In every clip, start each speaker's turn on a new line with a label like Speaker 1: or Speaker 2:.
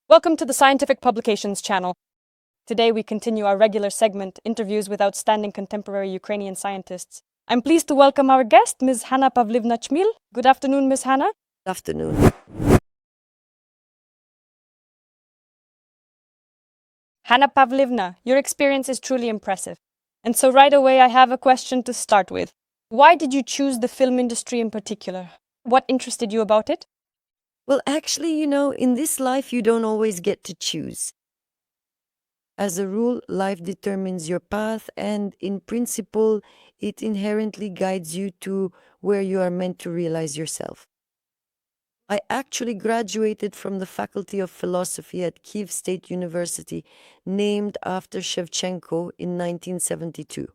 Speaker 1: Welcome to the Scientific Publications channel. Today we continue our regular segment, interviews with outstanding contemporary Ukrainian scientists. I'm pleased to welcome our guest, Ms. Hanna Chmil. Good afternoon, Ms. Hanna.
Speaker 2: Good afternoon.
Speaker 1: Hanna Pavlivna, your experience is truly impressive. And so right away I have a question to start with. Why did you choose the film industry in particular? What interested you about it?
Speaker 2: Well, actually, in this life, you don't always get to choose. As a rule, life determines your path, and in principle, it inherently guides you to where you are meant to realize yourself. I actually graduated from the Faculty of Philosophy at Kyiv State University, named after Shevchenko in 1972.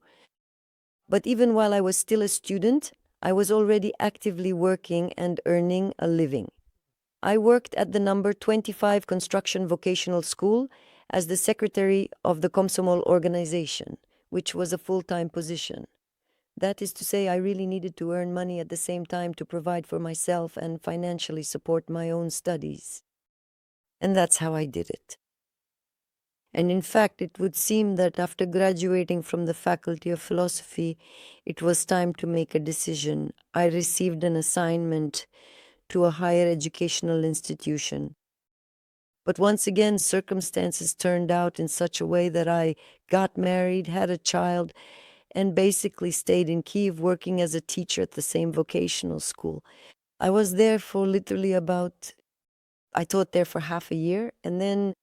Speaker 2: But even while I was still a student, I was already actively working and earning a living. I worked at the number 25 Construction Vocational School as the secretary of the Komsomol organization, which was a full-time position. That is to say, I really needed to earn money at the same time to provide for myself and financially support my own studies. And that's how I did it. And in fact, it would seem that after graduating from the Faculty of Philosophy, it was time to make a decision. I received an assignment to a higher educational institution. But once again, circumstances turned out in such a way that I got married, had a child, and basically stayed in Kyiv working as a teacher at the same vocational school. I was there for literally I taught there for half a year, and then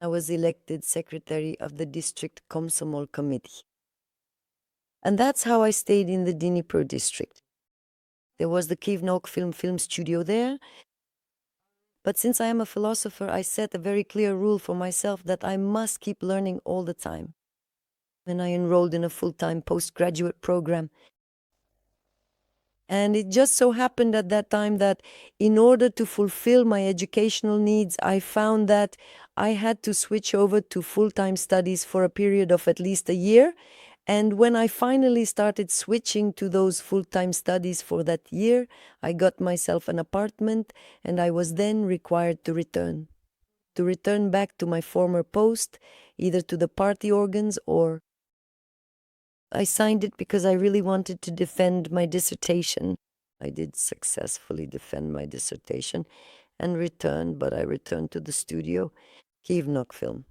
Speaker 2: I was elected secretary of the district Komsomol committee. And that's how I stayed in the Dnipro district. There was the Kyiv film studio there. But since I am a philosopher, I set a very clear rule for myself that I must keep learning all the time. And I enrolled in a full-time postgraduate program. And it just so happened at that time that in order to fulfill my educational needs, I found that I had to switch over to full-time studies for a period of at least a year. And when I finally started switching to those full-time studies for that year, I got myself an apartment, and I was then required to return back to my former post, either to the party organs or... I signed it because I really wanted to defend my dissertation. I did successfully defend my dissertation and but I returned to the studio, Kyiv Film.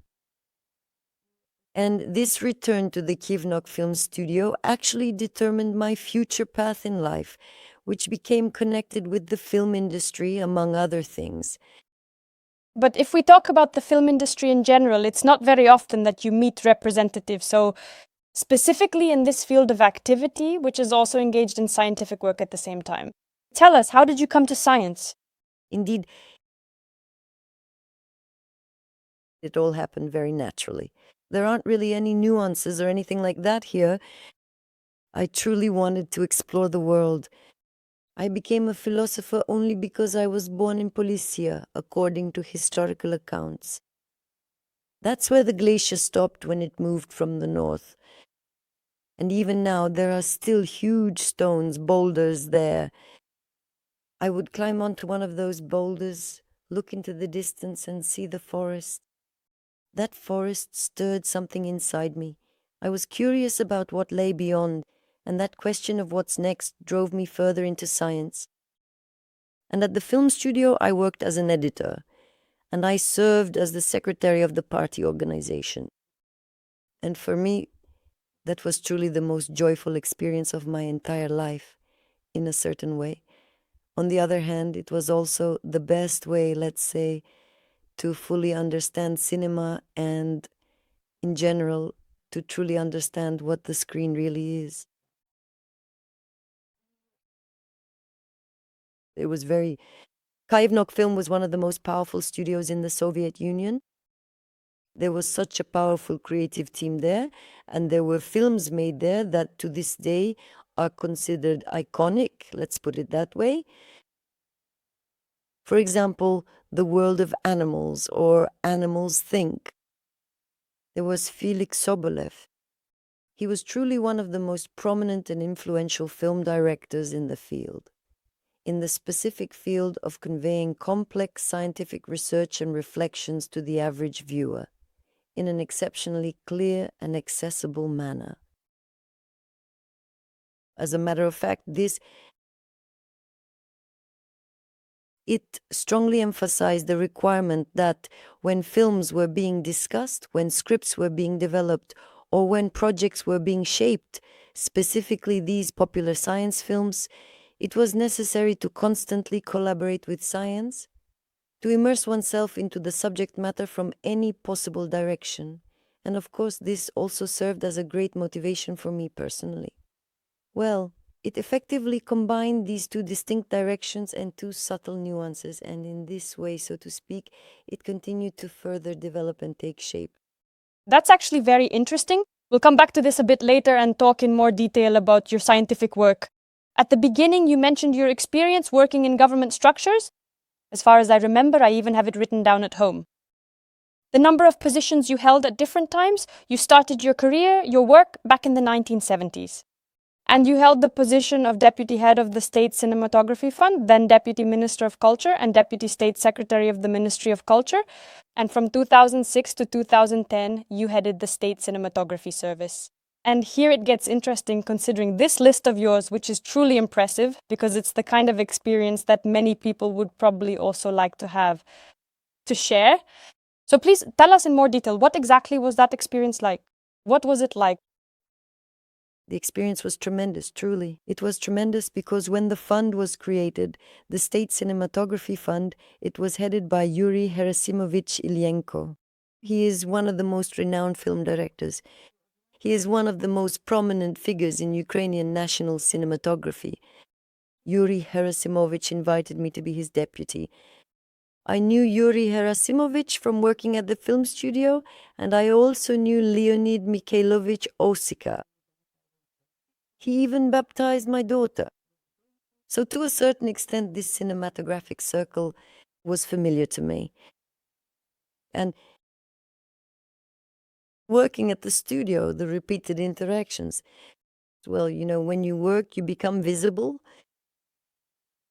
Speaker 2: And this return to the Kyiv Film studio actually determined my future path in life, which became connected with the film industry, among other things.
Speaker 1: But if we talk about the film industry in general, it's not very often that you meet representatives. So specifically in this field of activity, which is also engaged in scientific work at the same time. Tell us, how did you come to science?
Speaker 2: Indeed, it all happened very naturally. There aren't really any nuances or anything like that here. I truly wanted to explore the world. I became a philosopher only because I was born in Polisia, according to historical accounts. That's where the glacier stopped when it moved from the north. And even now, there are still huge stones, boulders there. I would climb onto one of those boulders, look into the distance and see the forest. That forest stirred something inside me. I was curious about what lay beyond, and that question of what's next drove me further into science. And at the film studio, I worked as an editor, and I served as the secretary of the party organization. And for me, that was truly the most joyful experience of my entire life, in a certain way. On the other hand, it was also the best way, let's say, to fully understand cinema and, in general, to truly understand what the screen really is. It was Kyiv Film was one of the most powerful studios in the Soviet Union. There was such a powerful creative team there, and there were films made there that to this day are considered iconic, let's put it that way. For example, The World of Animals or Animals Think. There was Felix Sobolev. He was truly one of the most prominent and influential film directors in the field. in the specific field of conveying complex scientific research and reflections to the average viewer in an exceptionally clear and accessible manner. As a matter of fact, it strongly emphasized the requirement that when films were being discussed, when scripts were being developed, or when projects were being shaped, specifically these popular science films, it was necessary to constantly collaborate with science, to immerse oneself into the subject matter from any possible direction. And of course, this also served as a great motivation for me personally. Well, it effectively combined these two distinct directions and two subtle nuances, and in this way, so to speak, it continued to further develop and take shape.
Speaker 1: That's actually very interesting. We'll come back to this a bit later and talk in more detail about your scientific work. At the beginning, you mentioned your experience working in government structures. As far as I remember, I even have it written down at home. The number of positions you held at different times, you started your career, your work, back in the 1970s. And you held the position of Deputy Head of the State Cinematography Fund, then Deputy Minister of Culture and Deputy State Secretary of the Ministry of Culture. And from 2006 to 2010, you headed the State Cinematography Service. And here it gets interesting considering this list of yours, which is truly impressive because it's the kind of experience that many people would probably also like to have to share. So please tell us in more detail, what exactly was that experience like? What was it like?
Speaker 2: The experience was tremendous, truly. It was tremendous because when the fund was created, the State Cinematography Fund, it was headed by Yuri Herasimovich Ilyenko. He is one of the most renowned film directors. He is one of the most prominent figures in Ukrainian national cinematography. Yuri Herasimovich invited me to be his deputy. I knew Yuri Herasimovich from working at the film studio, and I also knew Leonid Mikhailovich Osika. He even baptized my daughter. So to a certain extent, this cinematographic circle was familiar to me. And working at the studio, the repeated interactions, well, when you work, you become visible,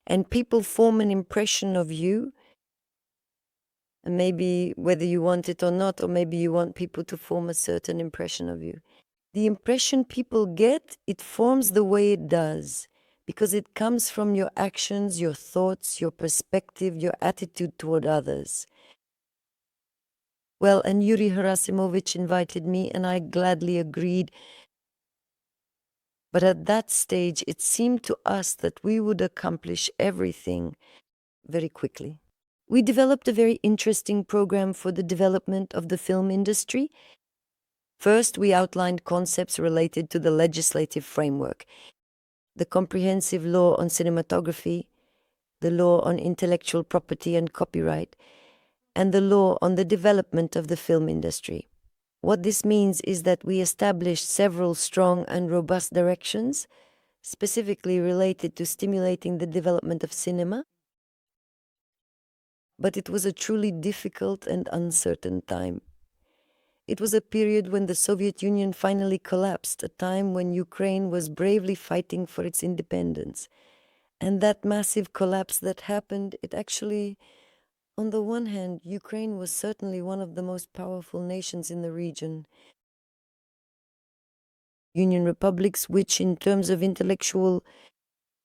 Speaker 2: and people form an impression of you. And maybe whether you want it or not, or maybe you want people to form a certain impression of you. The impression people get, it forms the way it does, because it comes from your actions, your thoughts, your perspective, your attitude toward others. Well, and Yuri Herasimovich invited me, and I gladly agreed. But at that stage, it seemed to us that we would accomplish everything very quickly. We developed a very interesting program for the development of the film industry. First, we outlined concepts related to the legislative framework, the comprehensive law on cinematography, the law on intellectual property and copyright, and the law on the development of the film industry. What this means is that we established several strong and robust directions, specifically related to stimulating the development of cinema. But it was a truly difficult and uncertain time. It was a period when the Soviet Union finally collapsed, a time when Ukraine was bravely fighting for its independence. And that massive collapse that happened, it actually, on the one hand, Ukraine was certainly one of the most powerful nations in the region. Union republics, which in terms of intellectual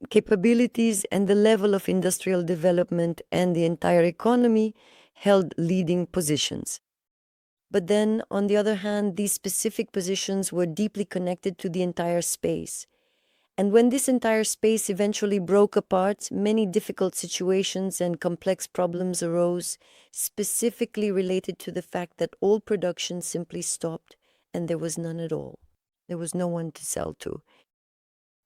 Speaker 2: capabilities and the level of industrial development and the entire economy, held leading positions. But then, on the other hand, these specific positions were deeply connected to the entire space. And when this entire space eventually broke apart, many difficult situations and complex problems arose, specifically related to the fact that all production simply stopped and there was none at all. There was no one to sell to.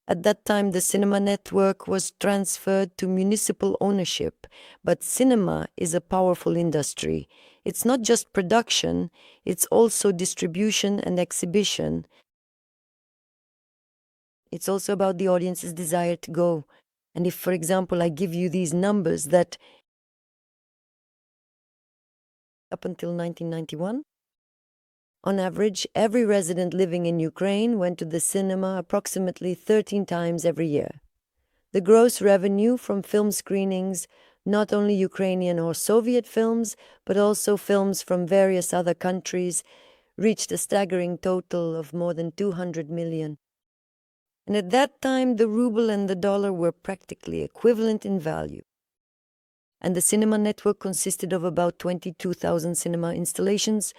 Speaker 2: At that time, the cinema network was transferred to municipal ownership, but cinema is a powerful industry. It's not just production, it's also distribution and exhibition. It's also about the audience's desire to go. And if, for example, I give you these numbers that up until 1991, on average, every resident living in Ukraine went to the cinema approximately 13 times every year. The gross revenue from film screenings, not only Ukrainian or Soviet films, but also films from various other countries, reached a staggering total of more than 200 million. And at that time, the ruble and the dollar were practically equivalent in value. And the cinema network consisted of about 22,000 cinema installations.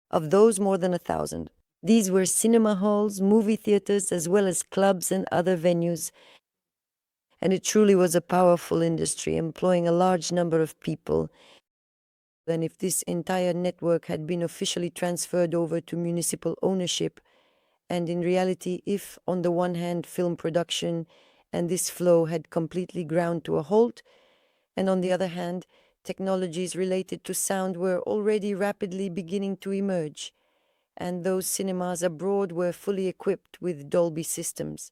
Speaker 2: Of those, more than 1,000. These were cinema halls, movie theaters, as well as clubs and other venues. And it truly was a powerful industry, employing a large number of people. And if this entire network had been officially transferred over to municipal ownership, and in reality, if, on the one hand, film production and this flow had completely ground to a halt, and on the other hand, technologies related to sound were already rapidly beginning to emerge, and those cinemas abroad were fully equipped with Dolby systems,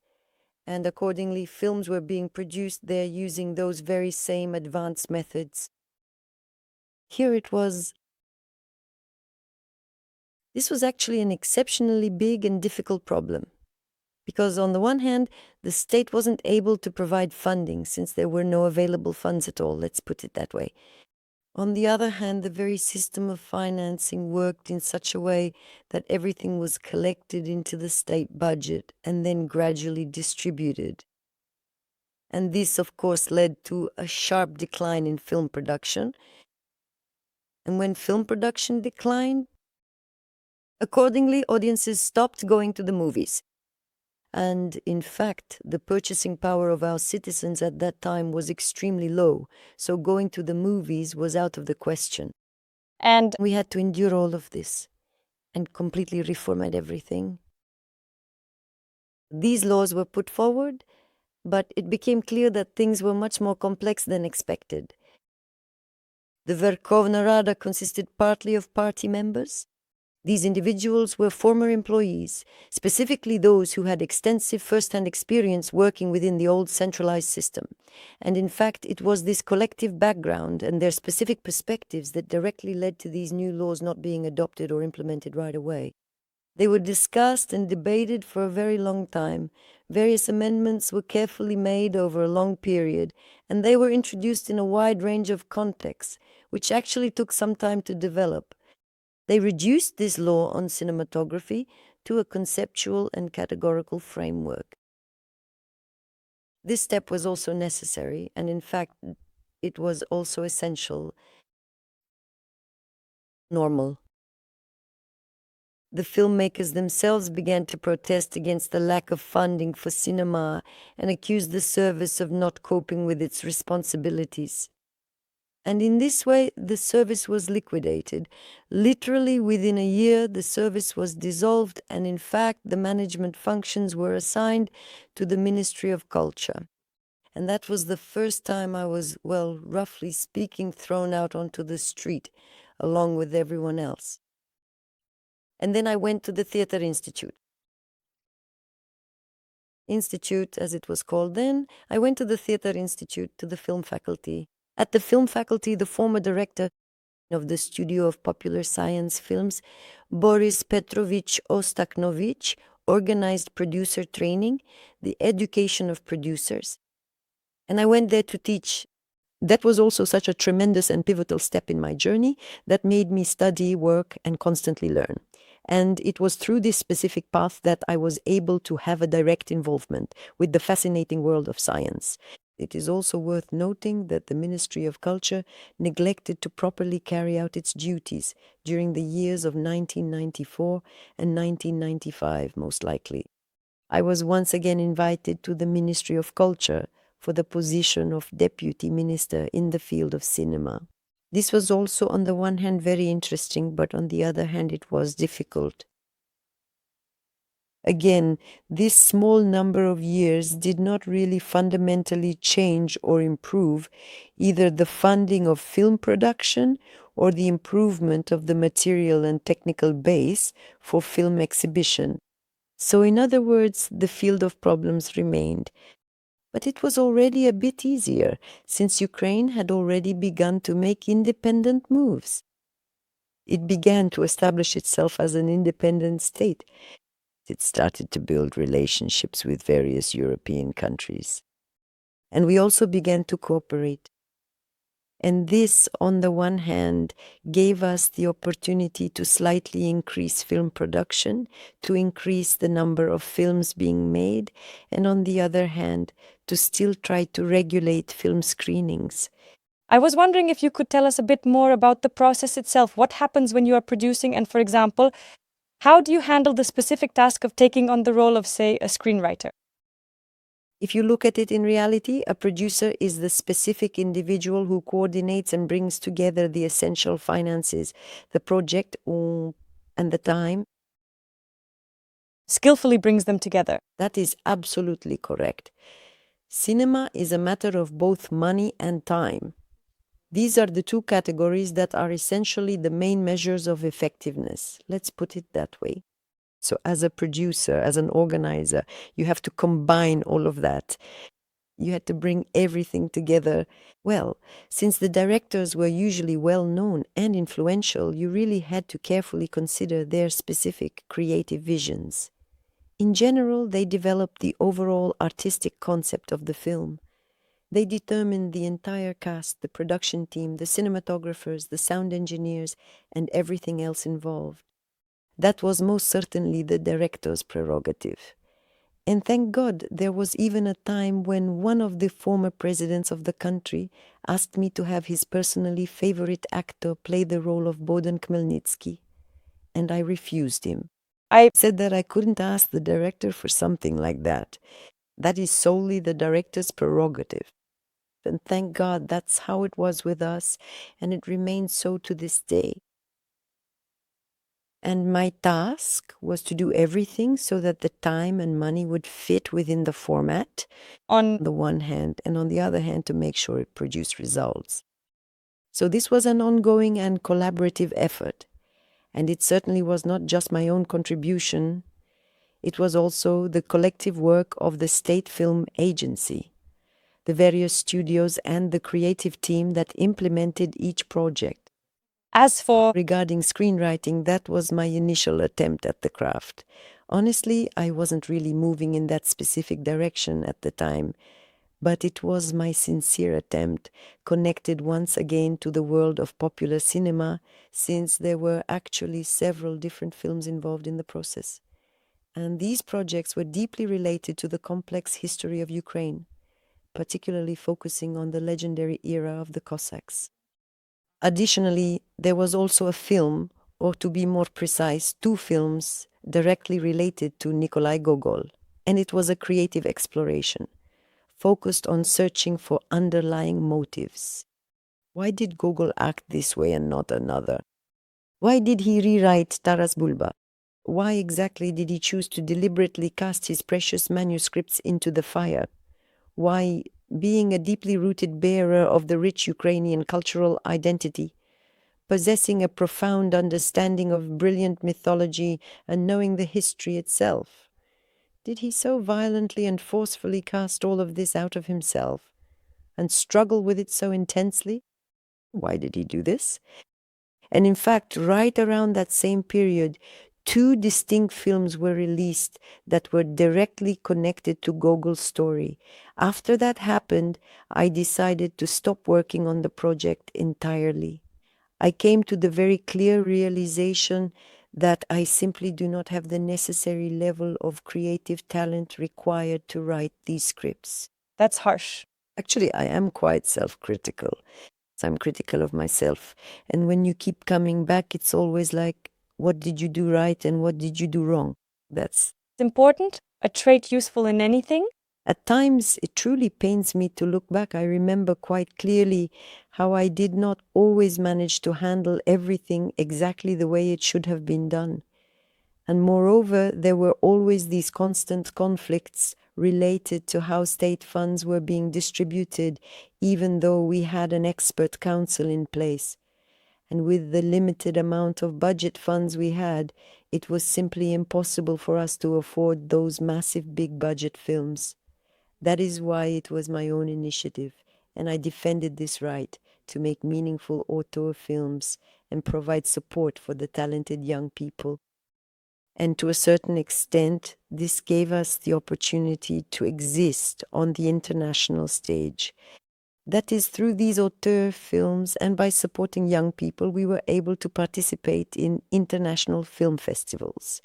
Speaker 2: and accordingly films were being produced there using those very same advanced methods. Here it was. This was actually an exceptionally big and difficult problem, because on the one hand, the state wasn't able to provide funding since there were no available funds at all, let's put it that way. On the other hand, the very system of financing worked in such a way that everything was collected into the state budget and then gradually distributed. And this, of course, led to a sharp decline in film production. And when film production declined, accordingly, audiences stopped going to the movies. And in fact, the purchasing power of our citizens at that time was extremely low, so going to the movies was out of the question.
Speaker 1: And
Speaker 2: we had to endure all of this and completely reformat everything. These laws were put forward, but it became clear that things were much more complex than expected. The Verkhovna Rada consisted partly of party members. These individuals were former employees, specifically those who had extensive first-hand experience working within the old centralized system. And in fact, it was this collective background and their specific perspectives that directly led to these new laws not being adopted or implemented right away. They were discussed and debated for a very long time. Various amendments were carefully made over a long period, and they were introduced in a wide range of contexts, which actually took some time to develop. They reduced this law on cinematography to a conceptual and categorical framework. This step was also necessary, and in fact, it was also essential, normal. The filmmakers themselves began to protest against the lack of funding for cinema and accused the service of not coping with its responsibilities. And in this way, the service was liquidated. Literally within a year, the service was dissolved, and in fact, the management functions were assigned to the Ministry of Culture. And that was the first time I was, well, roughly speaking, thrown out onto the street, along with everyone else. And then I went to the Theatre Institute. Institute, as it was called then, I went to the Theatre Institute, to the film faculty. At the film faculty, the former director of the Studio of Popular Science Films, Boris Petrovich Ostaknovich, organized producer training, the education of producers. And I went there to teach. That was also such a tremendous and pivotal step in my journey that made me study, work, and constantly learn. And it was through this specific path that I was able to have a direct involvement with the fascinating world of science. It is also worth noting that the Ministry of Culture neglected to properly carry out its duties during the years of 1994 and 1995, most likely. I was once again invited to the Ministry of Culture for the position of Deputy Minister in the field of cinema. This was also on the one hand very interesting, but on the other hand it was difficult. Again, this small number of years did not really fundamentally change or improve either the funding of film production or the improvement of the material and technical base for film exhibition. So in other words, the field of problems remained. But it was already a bit easier, since Ukraine had already begun to make independent moves. It began to establish itself as an independent state. It started to build relationships with various European countries. And we also began to cooperate. And this, on the one hand, gave us the opportunity to slightly increase film production, to increase the number of films being made, and on the other hand, to still try to regulate film screenings.
Speaker 1: I was wondering if you could tell us a bit more about the process itself. What happens when you are producing? And for example, how do you handle the specific task of taking on the role of, say, a screenwriter?
Speaker 2: If you look at it in reality, a producer is the specific individual who coordinates and brings together the essential finances, the project, and the time.
Speaker 1: Skillfully brings them together.
Speaker 2: That is absolutely correct. Cinema is a matter of both money and time. These are the two categories that are essentially the main measures of effectiveness. Let's put it that way. So as a producer, as an organizer, you have to combine all of that. You had to bring everything together. Well, since the directors were usually well known and influential, you really had to carefully consider their specific creative visions. In general, they developed the overall artistic concept of the film. They determined the entire cast, the production team, the cinematographers, the sound engineers, and everything else involved. That was most certainly the director's prerogative. And thank God there was even a time when one of the former presidents of the country asked me to have his personally favorite actor play the role of Bohdan Khmelnytsky. And I refused him. I said that I couldn't ask the director for something like that. That is solely the director's prerogative. And thank God that's how it was with us, and it remains so to this day. And my task was to do everything so that the time and money would fit within the format, on the one hand, and on the other hand, to make sure it produced results. So this was an ongoing and collaborative effort. And it certainly was not just my own contribution. It was also the collective work of the State Film Agency, the various studios and the creative team that implemented each project.
Speaker 1: As for
Speaker 2: regarding screenwriting, that was my initial attempt at the craft. Honestly, I wasn't really moving in that specific direction at the time, but it was my sincere attempt, connected once again to the world of popular cinema, since there were actually several different films involved in the process. And these projects were deeply related to the complex history of Ukraine, particularly focusing on the legendary era of the Cossacks. Additionally, there was also a film, or to be more precise, two films directly related to Nikolai Gogol, and it was a creative exploration, focused on searching for underlying motives. Why did Gogol act this way and not another? Why did he rewrite Taras Bulba? Why exactly did he choose to deliberately cast his precious manuscripts into the fire? Why, being a deeply rooted bearer of the rich Ukrainian cultural identity, possessing a profound understanding of brilliant mythology and knowing the history itself, did he so violently and forcefully cast all of this out of himself and struggle with it so intensely? Why did he do this? And in fact, right around that same period, two distinct films were released that were directly connected to Gogol's story. After that happened, I decided to stop working on the project entirely. I came to the very clear realization that I simply do not have the necessary level of creative talent required to write these scripts.
Speaker 1: that's harsh.
Speaker 2: Actually, I am quite self-critical. I'm critical of myself. And when you keep coming back, it's always like, what did you do right and what did you do wrong? That's
Speaker 1: Important, a trait useful in anything.
Speaker 2: At times, it truly pains me to look back. I remember quite clearly how I did not always manage to handle everything exactly the way it should have been done. And moreover, there were always these constant conflicts related to how state funds were being distributed, even though we had an expert council in place. And with the limited amount of budget funds we had, it was simply impossible for us to afford those massive big budget films. That is why it was my own initiative, and I defended this right to make meaningful auteur films and provide support for the talented young people. And to a certain extent, this gave us the opportunity to exist on the international stage. That is, through these auteur films and by supporting young people, we were able to participate in international film festivals.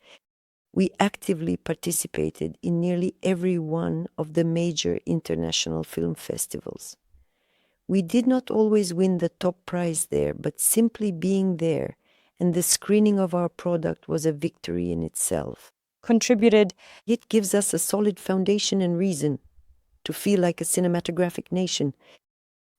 Speaker 2: We actively participated in nearly every one of the major international film festivals. We did not always win the top prize there, but simply being there and the screening of our product was a victory in itself.
Speaker 1: Contributed.
Speaker 2: It gives us a solid foundation and reason to feel like a cinematographic nation.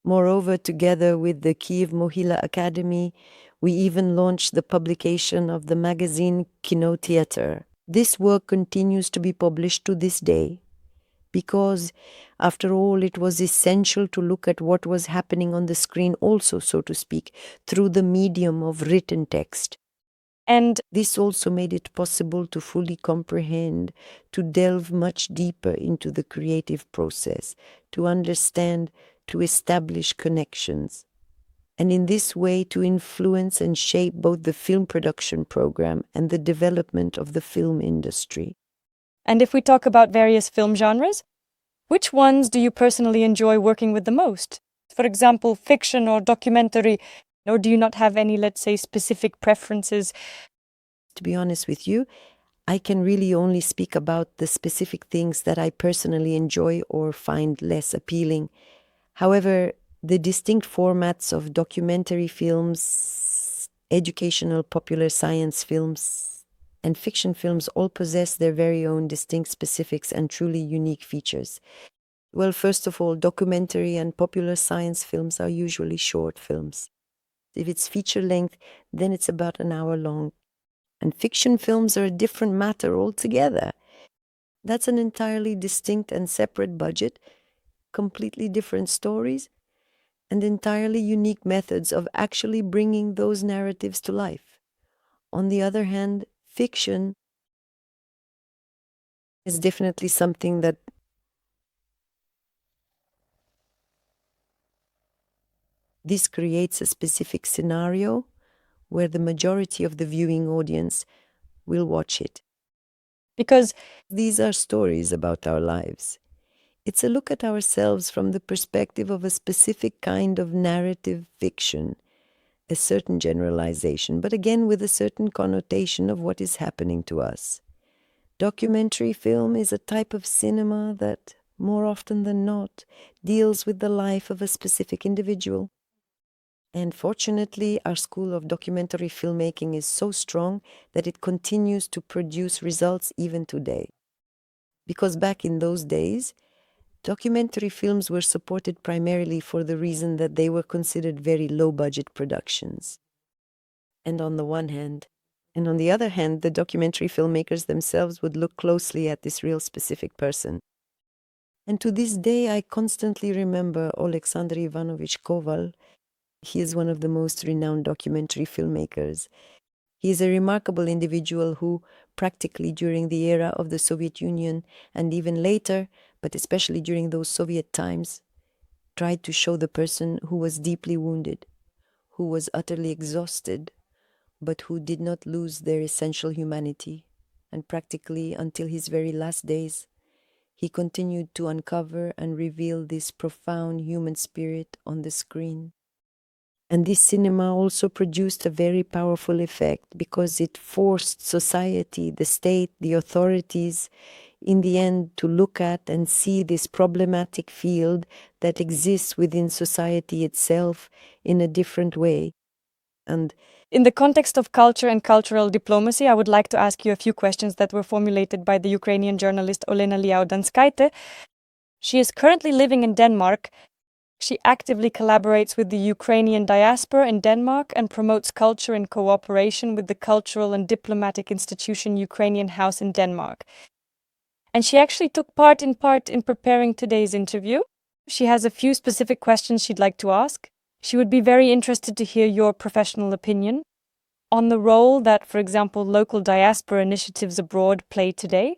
Speaker 2: Moreover, together with the Kyiv Mohila Academy, we even launched the publication of the magazine Kino Theater. This work continues to be published to this day because, after all, it was essential to look at what was happening on the screen also, so to speak, through the medium of written text.
Speaker 1: And
Speaker 2: this also made it possible to fully comprehend, to delve much deeper into the creative process, to understand, to establish connections, and in this way to influence and shape both the film production program and the development of the film industry.
Speaker 1: And if we talk about various film genres, which ones do you personally enjoy working with the most? For example, fiction or documentary, or do you not have any, let's say, specific preferences?
Speaker 2: To be honest with you, I can really only speak about the specific things that I personally enjoy or find less appealing. However, the distinct formats of documentary films, educational popular science films, and fiction films all possess their very own distinct specifics and truly unique features. Well, first of all, documentary and popular science films are usually short films. If it's feature length, then it's about an hour long. And fiction films are a different matter altogether. That's an entirely distinct and separate budget, completely different stories, and entirely unique methods of actually bringing those narratives to life. On the other hand, fiction is definitely something that this creates a specific scenario where the majority of the viewing audience will watch it.
Speaker 1: Because
Speaker 2: these are stories about our lives. It's a look at ourselves from the perspective of a specific kind of narrative fiction, a certain generalization, but again with a certain connotation of what is happening to us. Documentary film is a type of cinema that, more often than not, deals with the life of a specific individual. And fortunately, our school of documentary filmmaking is so strong that it continues to produce results even today. Because back in those days, documentary films were supported primarily for the reason that they were considered very low-budget productions. And on the one hand, and on the other hand, the documentary filmmakers themselves would look closely at this real specific person. And to this day, I constantly remember Alexander Ivanovich Koval. He is one of the most renowned documentary filmmakers. He is a remarkable individual who, practically during the era of the Soviet Union and even later, but especially during those Soviet times, tried to show the person who was deeply wounded, who was utterly exhausted, but who did not lose their essential humanity. And practically until his very last days, he continued to uncover and reveal this profound human spirit on the screen. And this cinema also produced a very powerful effect because it forced society, the state, the authorities, in the end, to look at and see this problematic field that exists within society itself in a different way. And
Speaker 1: in the context of culture and cultural diplomacy, I would like to ask you a few questions that were formulated by the Ukrainian journalist Olena Liaudanskaite. She is currently living in Denmark. She actively collaborates with the Ukrainian diaspora in Denmark and promotes culture in cooperation with the cultural and diplomatic institution Ukrainian House in Denmark. And she actually took part in preparing today's interview. She has a few specific questions she'd like to ask. She would be very interested to hear your professional opinion on the role that, for example, local diaspora initiatives abroad play today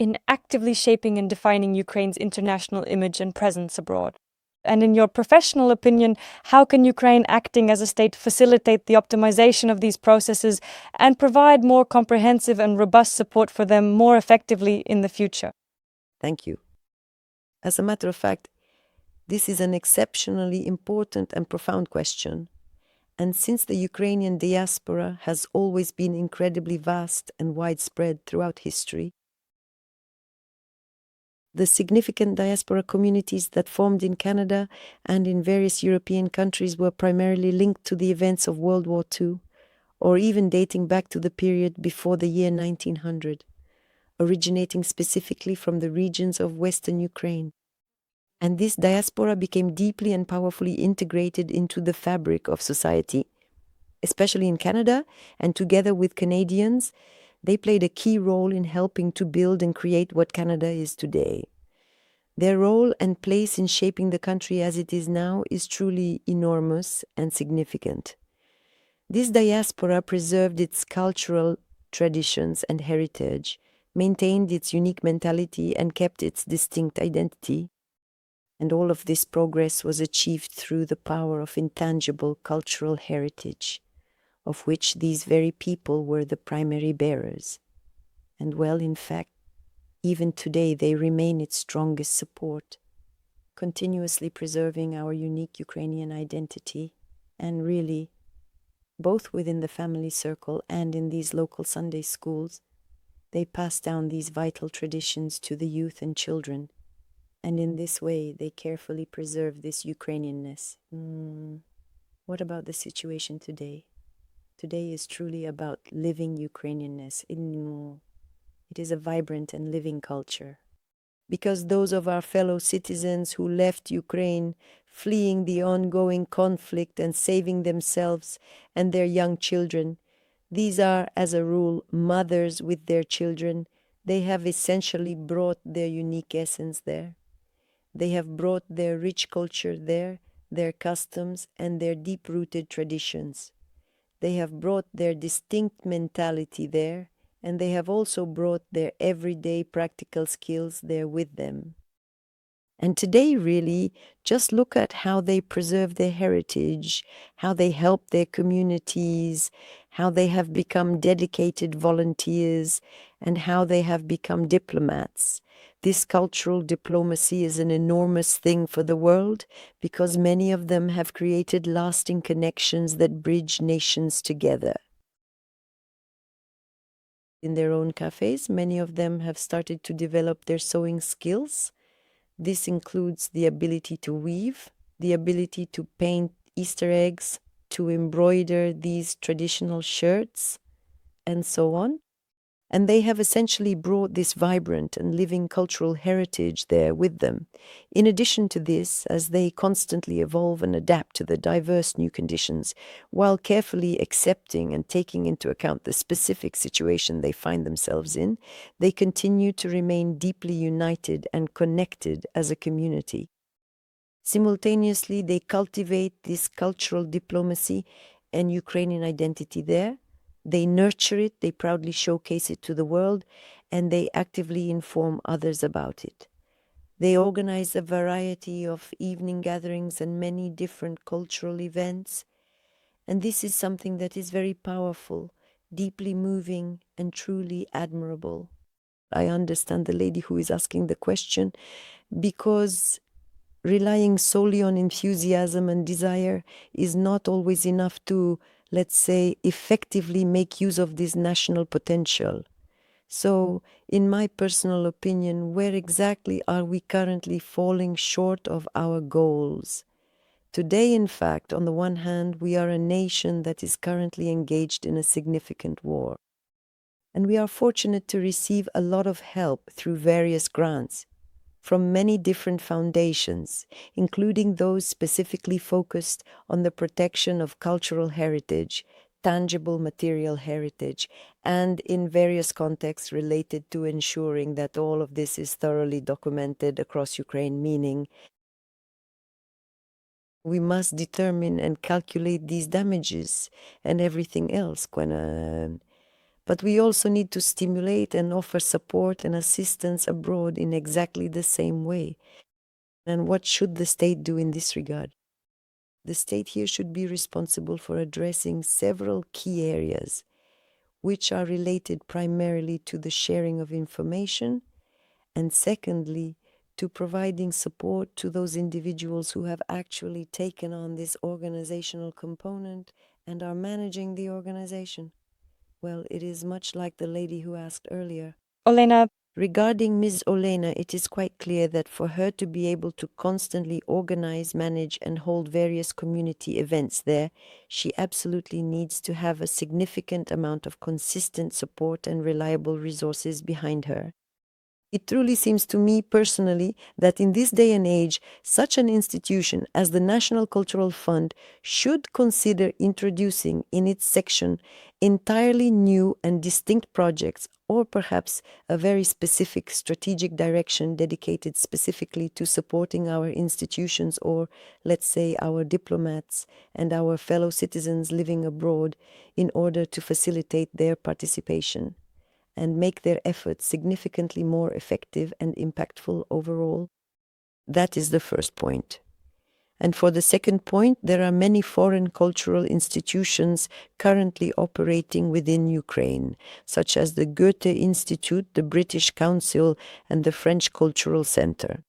Speaker 1: in actively shaping and defining Ukraine's international image and presence abroad. And in your professional opinion, how can Ukraine, acting as a state, facilitate the optimization of these processes and provide more comprehensive and robust support for them more effectively in the future?
Speaker 2: Thank you. As a matter of fact, this is an exceptionally important and profound question. And since the Ukrainian diaspora has always been incredibly vast and widespread throughout history, the significant diaspora communities that formed in Canada and in various European countries were primarily linked to the events of World War II, or even dating back to the period before the year 1900, originating specifically from the regions of Western Ukraine. And this diaspora became deeply and powerfully integrated into the fabric of society, especially in Canada, and together with Canadians, they played a key role in helping to build and create what Canada is today. Their role and place in shaping the country as it is now is truly enormous and significant. This diaspora preserved its cultural traditions and heritage, maintained its unique mentality, and kept its distinct identity. And all of this progress was achieved through the power of intangible cultural heritage, of which these very people were the primary bearers. And well, in fact, even today they remain its strongest support, continuously preserving our unique Ukrainian identity, and really, both within the family circle and in these local Sunday schools, they pass down these vital traditions to the youth and children, and in this way they carefully preserve this Ukrainianness. What about the situation today? Today is truly about living Ukrainianness. It is a vibrant and living culture. Because those of our fellow citizens who left Ukraine, fleeing the ongoing conflict and saving themselves and their young children, these are, as a rule, mothers with their children. They have essentially brought their unique essence there. They have brought their rich culture there, their customs, and their deep-rooted traditions. They have brought their distinct mentality there, and they have also brought their everyday practical skills there with them. And today, really, just look at how they preserve their heritage, how they help their communities, how they have become dedicated volunteers, and how they have become diplomats. This cultural diplomacy is an enormous thing for the world because many of them have created lasting connections that bridge nations together. In their own cafes, many of them have started to develop their sewing skills. This includes the ability to weave, the ability to paint Easter eggs, to embroider these traditional shirts, and so on. And they have essentially brought this vibrant and living cultural heritage there with them. In addition to this, as they constantly evolve and adapt to the diverse new conditions, while carefully accepting and taking into account the specific situation they find themselves in, they continue to remain deeply united and connected as a community. Simultaneously, they cultivate this cultural diplomacy and Ukrainian identity there. They nurture it, they proudly showcase it to the world, and they actively inform others about it. They organize a variety of evening gatherings and many different cultural events, and this is something that is very powerful, deeply moving, and truly admirable. I understand the lady who is asking the question, because relying solely on enthusiasm and desire is not always enough to, let's say, effectively make use of this national potential. So, in my personal opinion, where exactly are we currently falling short of our goals? Today, in fact, on the one hand, we are a nation that is currently engaged in a significant war. And we are fortunate to receive a lot of help through various grants from many different foundations, including those specifically focused on the protection of cultural heritage, tangible material heritage, and in various contexts related to ensuring that all of this is thoroughly documented across Ukraine, meaning we must determine and calculate these damages and everything else. But we also need to stimulate and offer support and assistance abroad in exactly the same way. And what should the state do in this regard? The state here should be responsible for addressing several key areas, which are related primarily to the sharing of information, and secondly, to providing support to those individuals who have actually taken on this organizational component and are managing the organization. Well, it is much like the lady who asked earlier.
Speaker 1: Olena,
Speaker 2: Regarding Ms. Olena, it is quite clear that for her to be able to constantly organize, manage, and hold various community events there, she absolutely needs to have a significant amount of consistent support and reliable resources behind her. It truly seems to me personally that in this day and age, such an institution as the National Cultural Fund should consider introducing in its section entirely new and distinct projects, or perhaps a very specific strategic direction dedicated specifically to supporting our institutions, or let's say our diplomats and our fellow citizens living abroad, in order to facilitate their participation and make their efforts significantly more effective and impactful overall. That is the first point. And for the second point, there are many foreign cultural institutions currently operating within Ukraine, such as the Goethe Institute, the British Council, and the French Cultural Center.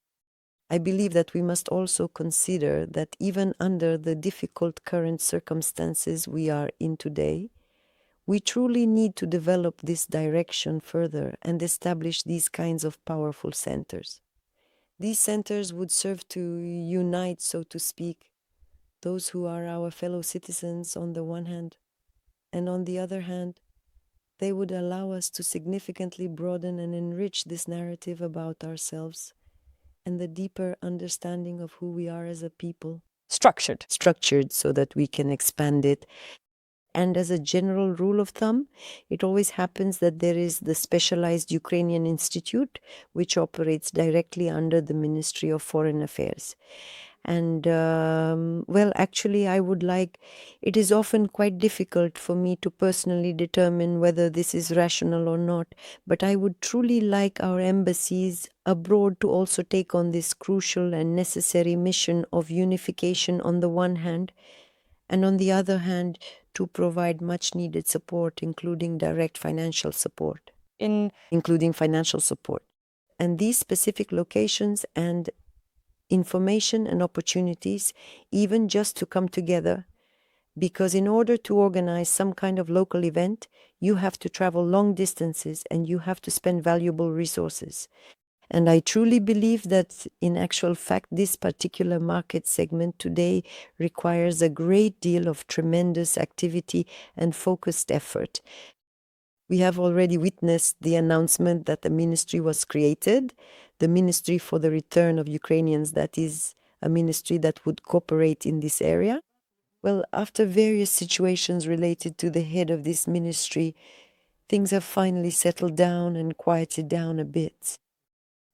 Speaker 2: I believe that we must also consider that even under the difficult current circumstances we are in today, we truly need to develop this direction further and establish these kinds of powerful centers. These centers would serve to unite, so to speak, those who are our fellow citizens on the one hand, and on the other hand, they would allow us to significantly broaden and enrich this narrative about ourselves and the deeper understanding of who we are as a people. Structured so that we can expand it. And as a general rule of thumb, it always happens that there is the specialized Ukrainian Institute, which operates directly under the Ministry of Foreign Affairs. And, actually, it is often quite difficult for me to personally determine whether this is rational or not, but I would truly like our embassies abroad to also take on this crucial and necessary mission of unification on the one hand, and on the other hand, to provide much needed support, including direct financial support. And these specific locations and information and opportunities, even just to come together, because in order to organize some kind of local event, you have to travel long distances and you have to spend valuable resources. And I truly believe that, in actual fact, this particular market segment today requires a great deal of tremendous activity and focused effort. We have already witnessed the announcement that the ministry was created, the Ministry for the Return of Ukrainians, that is a ministry that would cooperate in this area. Well, after various situations related to the head of this ministry, things have finally settled down and quieted down a bit.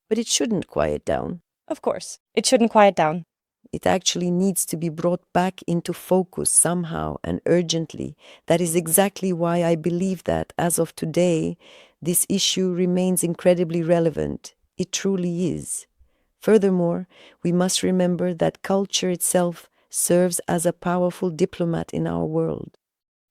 Speaker 2: But it shouldn't quiet down.
Speaker 1: of course, it shouldn't quiet down.
Speaker 2: It actually needs to be brought back into focus somehow and urgently. That is exactly why I believe that, as of today, this issue remains incredibly relevant. It truly is. Furthermore, we must remember that culture itself serves as a powerful diplomat in our world.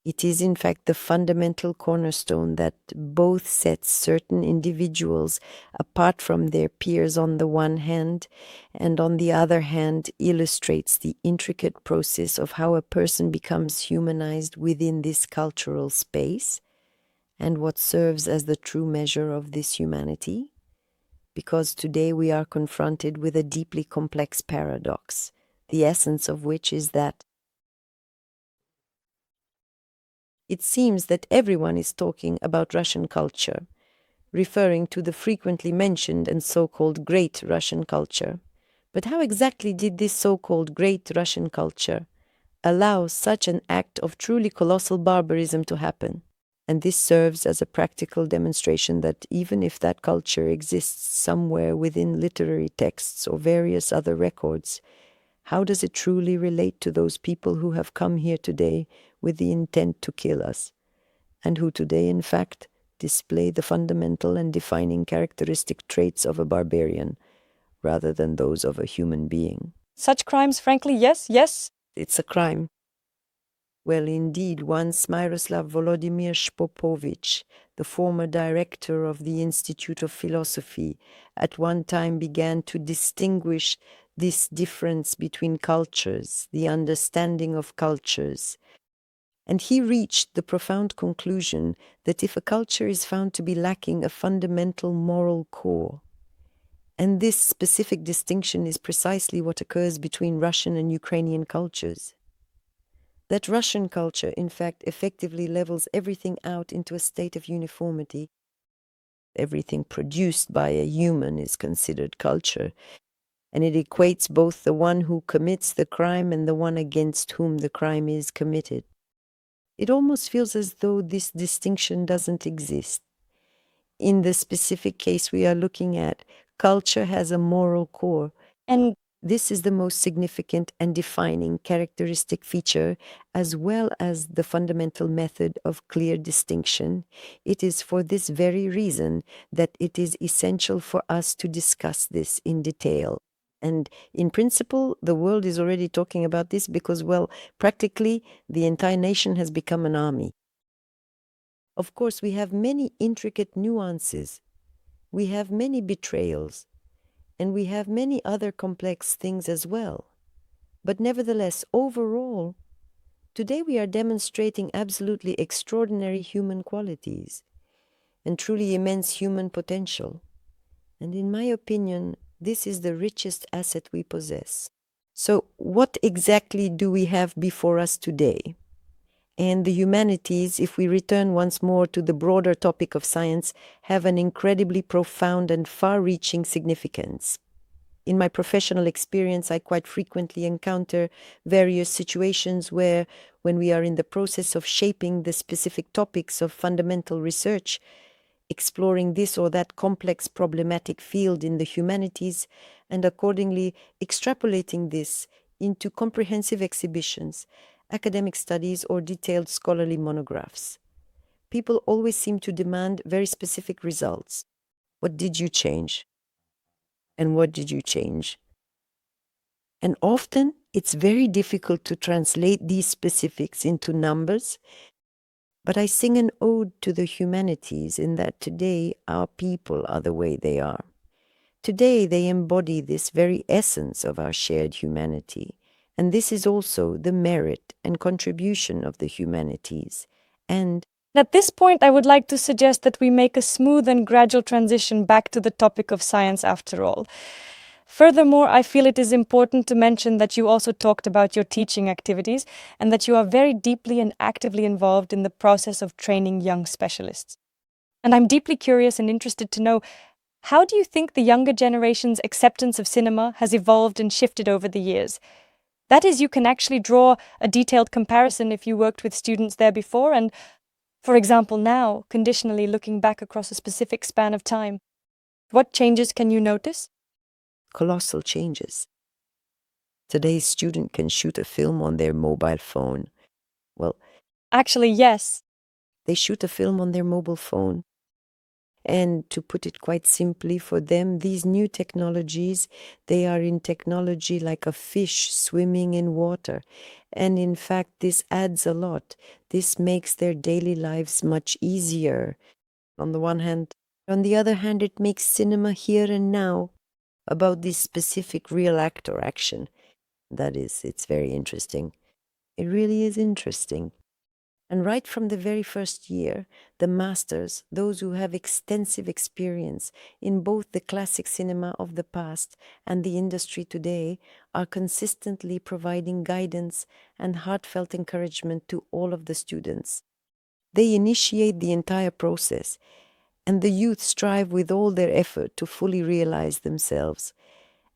Speaker 2: It is, in fact, the fundamental cornerstone that both sets certain individuals apart from their peers on the one hand, and on the other hand, illustrates the intricate process of how a person becomes humanized within this cultural space, and what serves as the true measure of this humanity. Because today we are confronted with a deeply complex paradox, the essence of which is that it seems that everyone is talking about Russian culture, referring to the frequently mentioned and so-called Great Russian culture. But how exactly did this so-called Great Russian culture allow such an act of truly colossal barbarism to happen? And this serves as a practical demonstration that even if that culture exists somewhere within literary texts or various other records, how does it truly relate to those people who have come here today with the intent to kill us, and who today, in fact, display the fundamental and defining characteristic traits of a barbarian, rather than those of a human being.
Speaker 1: Such crimes, frankly, yes, yes.
Speaker 2: It's a crime. Well, indeed, once Miroslav Volodymyr Shpopovich, the former director of the Institute of Philosophy, at one time began to distinguish this difference between cultures, the understanding of cultures. And he reached the profound conclusion that if a culture is found to be lacking a fundamental moral core, and this specific distinction is precisely what occurs between Russian and Ukrainian cultures, that Russian culture, in fact, effectively levels everything out into a state of uniformity. Everything produced by a human is considered culture, and it equates both the one who commits the crime and the one against whom the crime is committed. It almost feels as though this distinction doesn't exist. In the specific case we are looking at, culture has a moral core,
Speaker 1: And
Speaker 2: this is the most significant and defining characteristic feature, as well as the fundamental method of clear distinction. It is for this very reason that it is essential for us to discuss this in detail. And in principle, the world is already talking about this because, well, practically the entire nation has become an army. Of course, we have many intricate nuances. We have many betrayals. And we have many other complex things as well. But nevertheless, overall, today we are demonstrating absolutely extraordinary human qualities and truly immense human potential. And in my opinion, this is the richest asset we possess. So what exactly do we have before us today? And the humanities, if we return once more to the broader topic of science, have an incredibly profound and far-reaching significance. In my professional experience, I quite frequently encounter various situations where, when we are in the process of shaping the specific topics of fundamental research, exploring this or that complex problematic field in the humanities, and accordingly extrapolating this into comprehensive exhibitions, academic studies, or detailed scholarly monographs. People always seem to demand very specific results. What did you change? And what did you change? And often it's very difficult to translate these specifics into numbers, but I sing an ode to the humanities in that today our people are the way they are. Today they embody this very essence of our shared humanity, and this is also the merit and contribution of the humanities. And
Speaker 1: at this point, I would like to suggest that we make a smooth and gradual transition back to the topic of science after all. Furthermore, I feel it is important to mention that you also talked about your teaching activities and that you are very deeply and actively involved in the process of training young specialists. And I'm deeply curious and interested to know, how do you think the younger generation's acceptance of cinema has evolved and shifted over the years? That is, you can actually draw a detailed comparison if you worked with students there before and, for example, now, conditionally looking back across a specific span of time. What changes can you notice?
Speaker 2: colossal changes. Today's student can shoot a film on their mobile phone. Well,
Speaker 1: actually, yes.
Speaker 2: They shoot a film on their mobile phone. And to put it quite simply, for them, these new technologies, they are in technology like a fish swimming in water. And in fact, this adds a lot. This makes their daily lives much easier, on the one hand. On the other hand, it makes cinema here and now about this specific real act or action. That is, it's very interesting. It really is interesting. And right from the very first year, the masters, those who have extensive experience in both the classic cinema of the past and the industry today, are consistently providing guidance and heartfelt encouragement to all of the students. They initiate the entire process, and the youth strive with all their effort to fully realize themselves.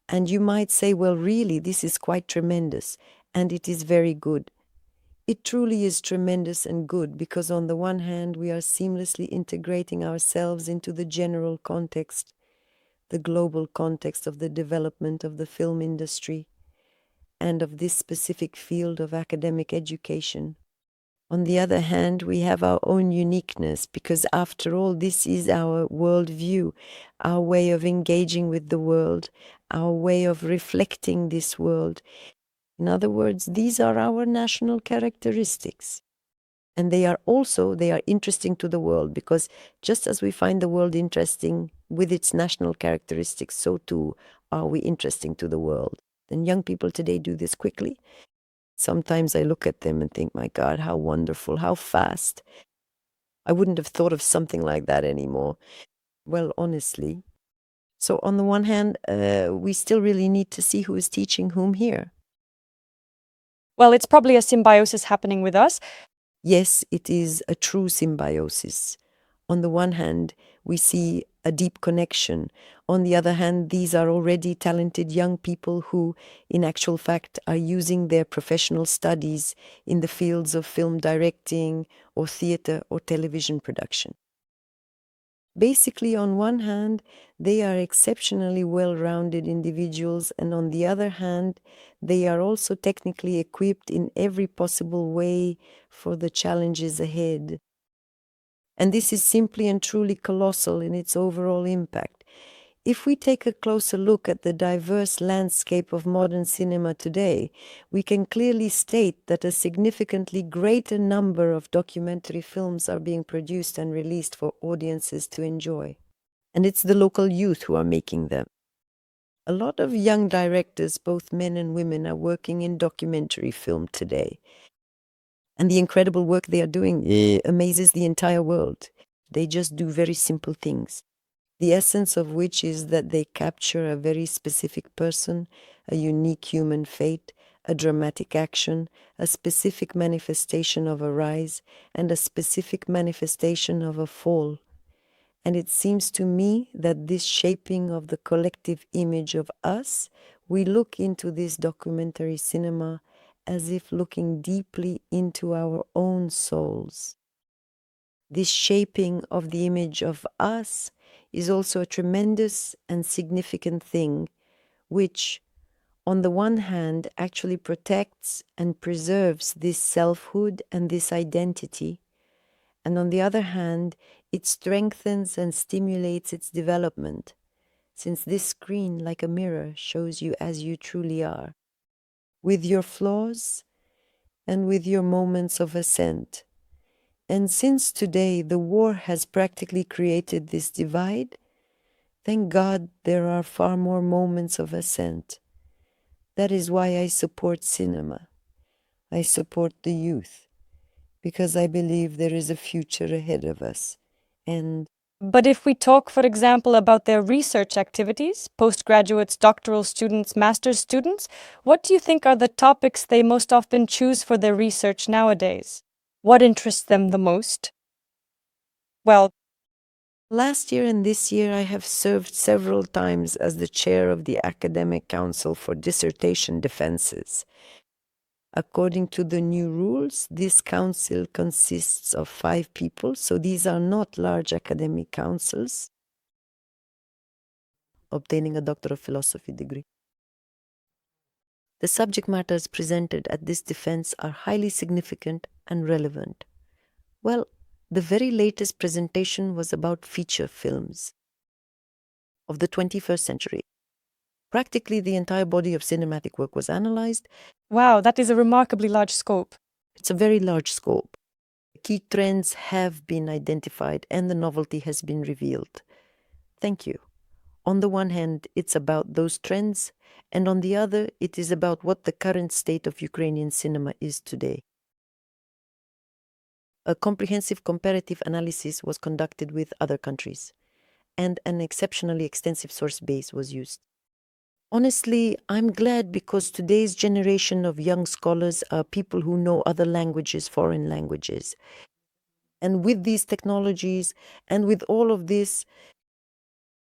Speaker 2: And you might say, well, really, this is quite tremendous, and it is very good. It truly is tremendous and good because on the one hand, we are seamlessly integrating ourselves into the general context, the global context of the development of the film industry and of this specific field of academic education. On the other hand, we have our own uniqueness because after all, this is our worldview, our way of engaging with the world, our way of reflecting this world. In other words, these are our national characteristics. And they are interesting to the world, because just as we find the world interesting with its national characteristics, so too are we interesting to the world. And young people today do this quickly. Sometimes I look at them and think, my God, how wonderful, how fast. I wouldn't have thought of something like that anymore. Well, honestly. So on the one hand, we still really need to see who is teaching whom here.
Speaker 1: Well, it's probably a symbiosis happening with us.
Speaker 2: Yes, it is a true symbiosis. On the one hand, we see a deep connection. On the other hand, these are already talented young people who, in actual fact, are using their professional studies in the fields of film directing or theater or television production. Basically, on one hand, they are exceptionally well-rounded individuals, and on the other hand, they are also technically equipped in every possible way for the challenges ahead. And this is simply and truly colossal in its overall impact. If we take a closer look at the diverse landscape of modern cinema today, we can clearly state that a significantly greater number of documentary films are being produced and released for audiences to enjoy. And it's the local youth who are making them. A lot of young directors, both men and women, are working in documentary film today. And the incredible work they are doing amazes the entire world. They just do very simple things, the essence of which is that they capture a very specific person, a unique human fate, a dramatic action, a specific manifestation of a rise, and a specific manifestation of a fall. And it seems to me that this shaping of the collective image of us, we look into this documentary cinema as if looking deeply into our own souls. This shaping of the image of us is also a tremendous and significant thing, which, on the one hand, actually protects and preserves this selfhood and this identity, and on the other hand, it strengthens and stimulates its development, since this screen, like a mirror, shows you as you truly are, with your flaws and with your moments of ascent. And since today the war has practically created this divide, thank God there are far more moments of ascent. That is why I support cinema. I support the youth, because I believe there is a future ahead of us.
Speaker 1: But if we talk, for example, about their research activities, postgraduates, doctoral students, master's students, what do you think are the topics they most often choose for their research nowadays? What interests them the most? Well,
Speaker 2: last year and this year I have served several times as the chair of the Academic Council for Dissertation Defenses. According to the new rules, this council consists of 5 people, so these are not large academic councils. Obtaining a Doctor of Philosophy degree. The subject matters presented at this defense are highly significant and relevant. Well, the very latest presentation was about feature films of the 21st century. Practically the entire body of cinematic work was analyzed.
Speaker 1: wow, that is a remarkably large scope.
Speaker 2: It's a very large scope. Key trends have been identified and the novelty has been revealed. Thank you. On the one hand, it's about those trends, and on the other, it is about what the current state of Ukrainian cinema is today. A comprehensive comparative analysis was conducted with other countries, and an exceptionally extensive source base was used. Honestly, I'm glad, because today's generation of young scholars are people who know other languages, foreign languages. And with these technologies and with all of this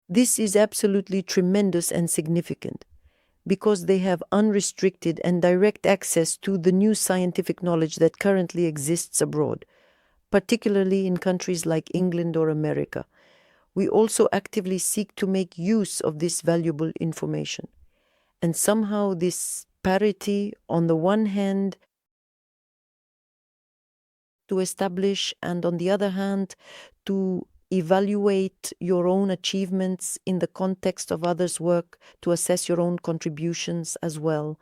Speaker 2: is absolutely tremendous and significant, because they have unrestricted and direct access to the new scientific knowledge that currently exists abroad, particularly in countries like England or America. We also actively seek to make use of this valuable information. And somehow this parity, on the one hand, to establish, and on the other hand, to evaluate your own achievements in the context of others' work, to assess your own contributions as well.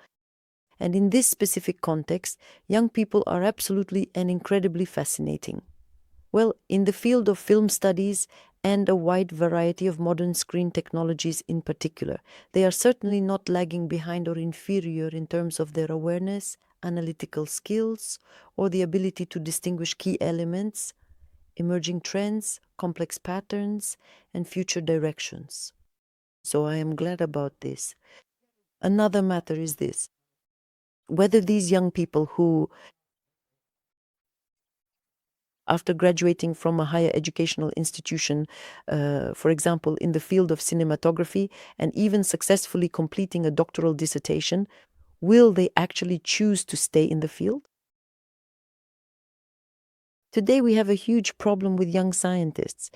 Speaker 2: And in this specific context, young people are absolutely and incredibly fascinating. Well, in the field of film studies and a wide variety of modern screen technologies in particular, they are certainly not lagging behind or inferior in terms of their awareness, analytical skills, or the ability to distinguish key elements, emerging trends, complex patterns, and future directions. So I am glad about this. Another matter is this: whether these young people who, after graduating from a higher educational institution, for example, in the field of cinematography, and even successfully completing a doctoral dissertation, will they actually choose to stay in the field? Today we have a huge problem with young scientists,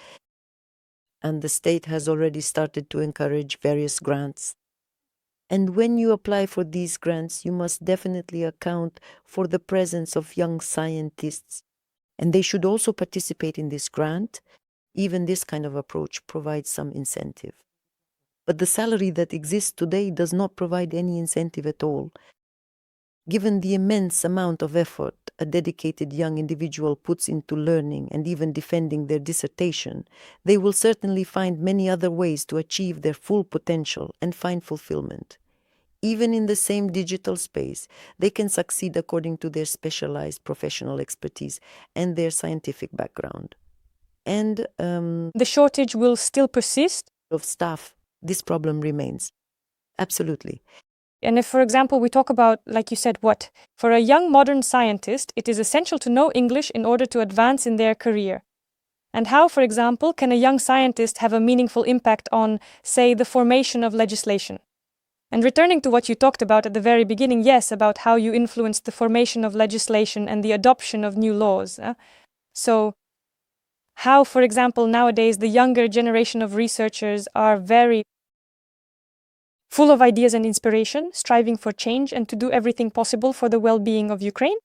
Speaker 2: and the state has already started to encourage various grants. And when you apply for these grants, you must definitely account for the presence of young scientists, and they should also participate in this grant. Even this kind of approach provides some incentive. But the salary that exists today does not provide any incentive at all. Given the immense amount of effort a dedicated young individual puts into learning and even defending their dissertation, they will certainly find many other ways to achieve their full potential and find fulfillment. Even in the same digital space, they can succeed according to their specialized professional expertise and their scientific background. And
Speaker 1: The shortage will still persist.
Speaker 2: Of staff, this problem remains. Absolutely.
Speaker 1: And if, for example, we talk about, like you said, what? For a young modern scientist, it is essential to know English in order to advance in their career. And how, for example, can a young scientist have a meaningful impact on, say, the formation of legislation? And returning to what you talked about at the very beginning, yes, about how you influenced the formation of legislation and the adoption of new laws. So, how, for example, nowadays the younger generation of researchers are very full of ideas and inspiration, striving for change and to do everything possible for the well-being of Ukraine?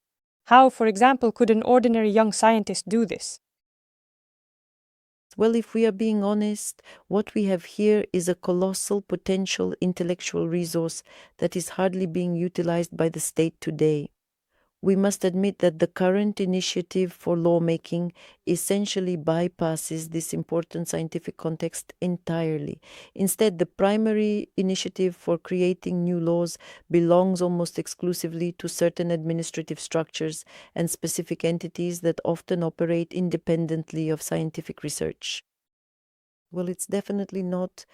Speaker 1: How, for example, could an ordinary young scientist do this?
Speaker 2: Well, if we are being honest, what we have here is a colossal potential intellectual resource that is hardly being utilized by the state today. We must admit that the current initiative for lawmaking essentially bypasses this important scientific context entirely. Instead, the primary initiative for creating new laws belongs almost exclusively to certain administrative structures and specific entities that often operate independently of scientific research. Well, it's definitely not.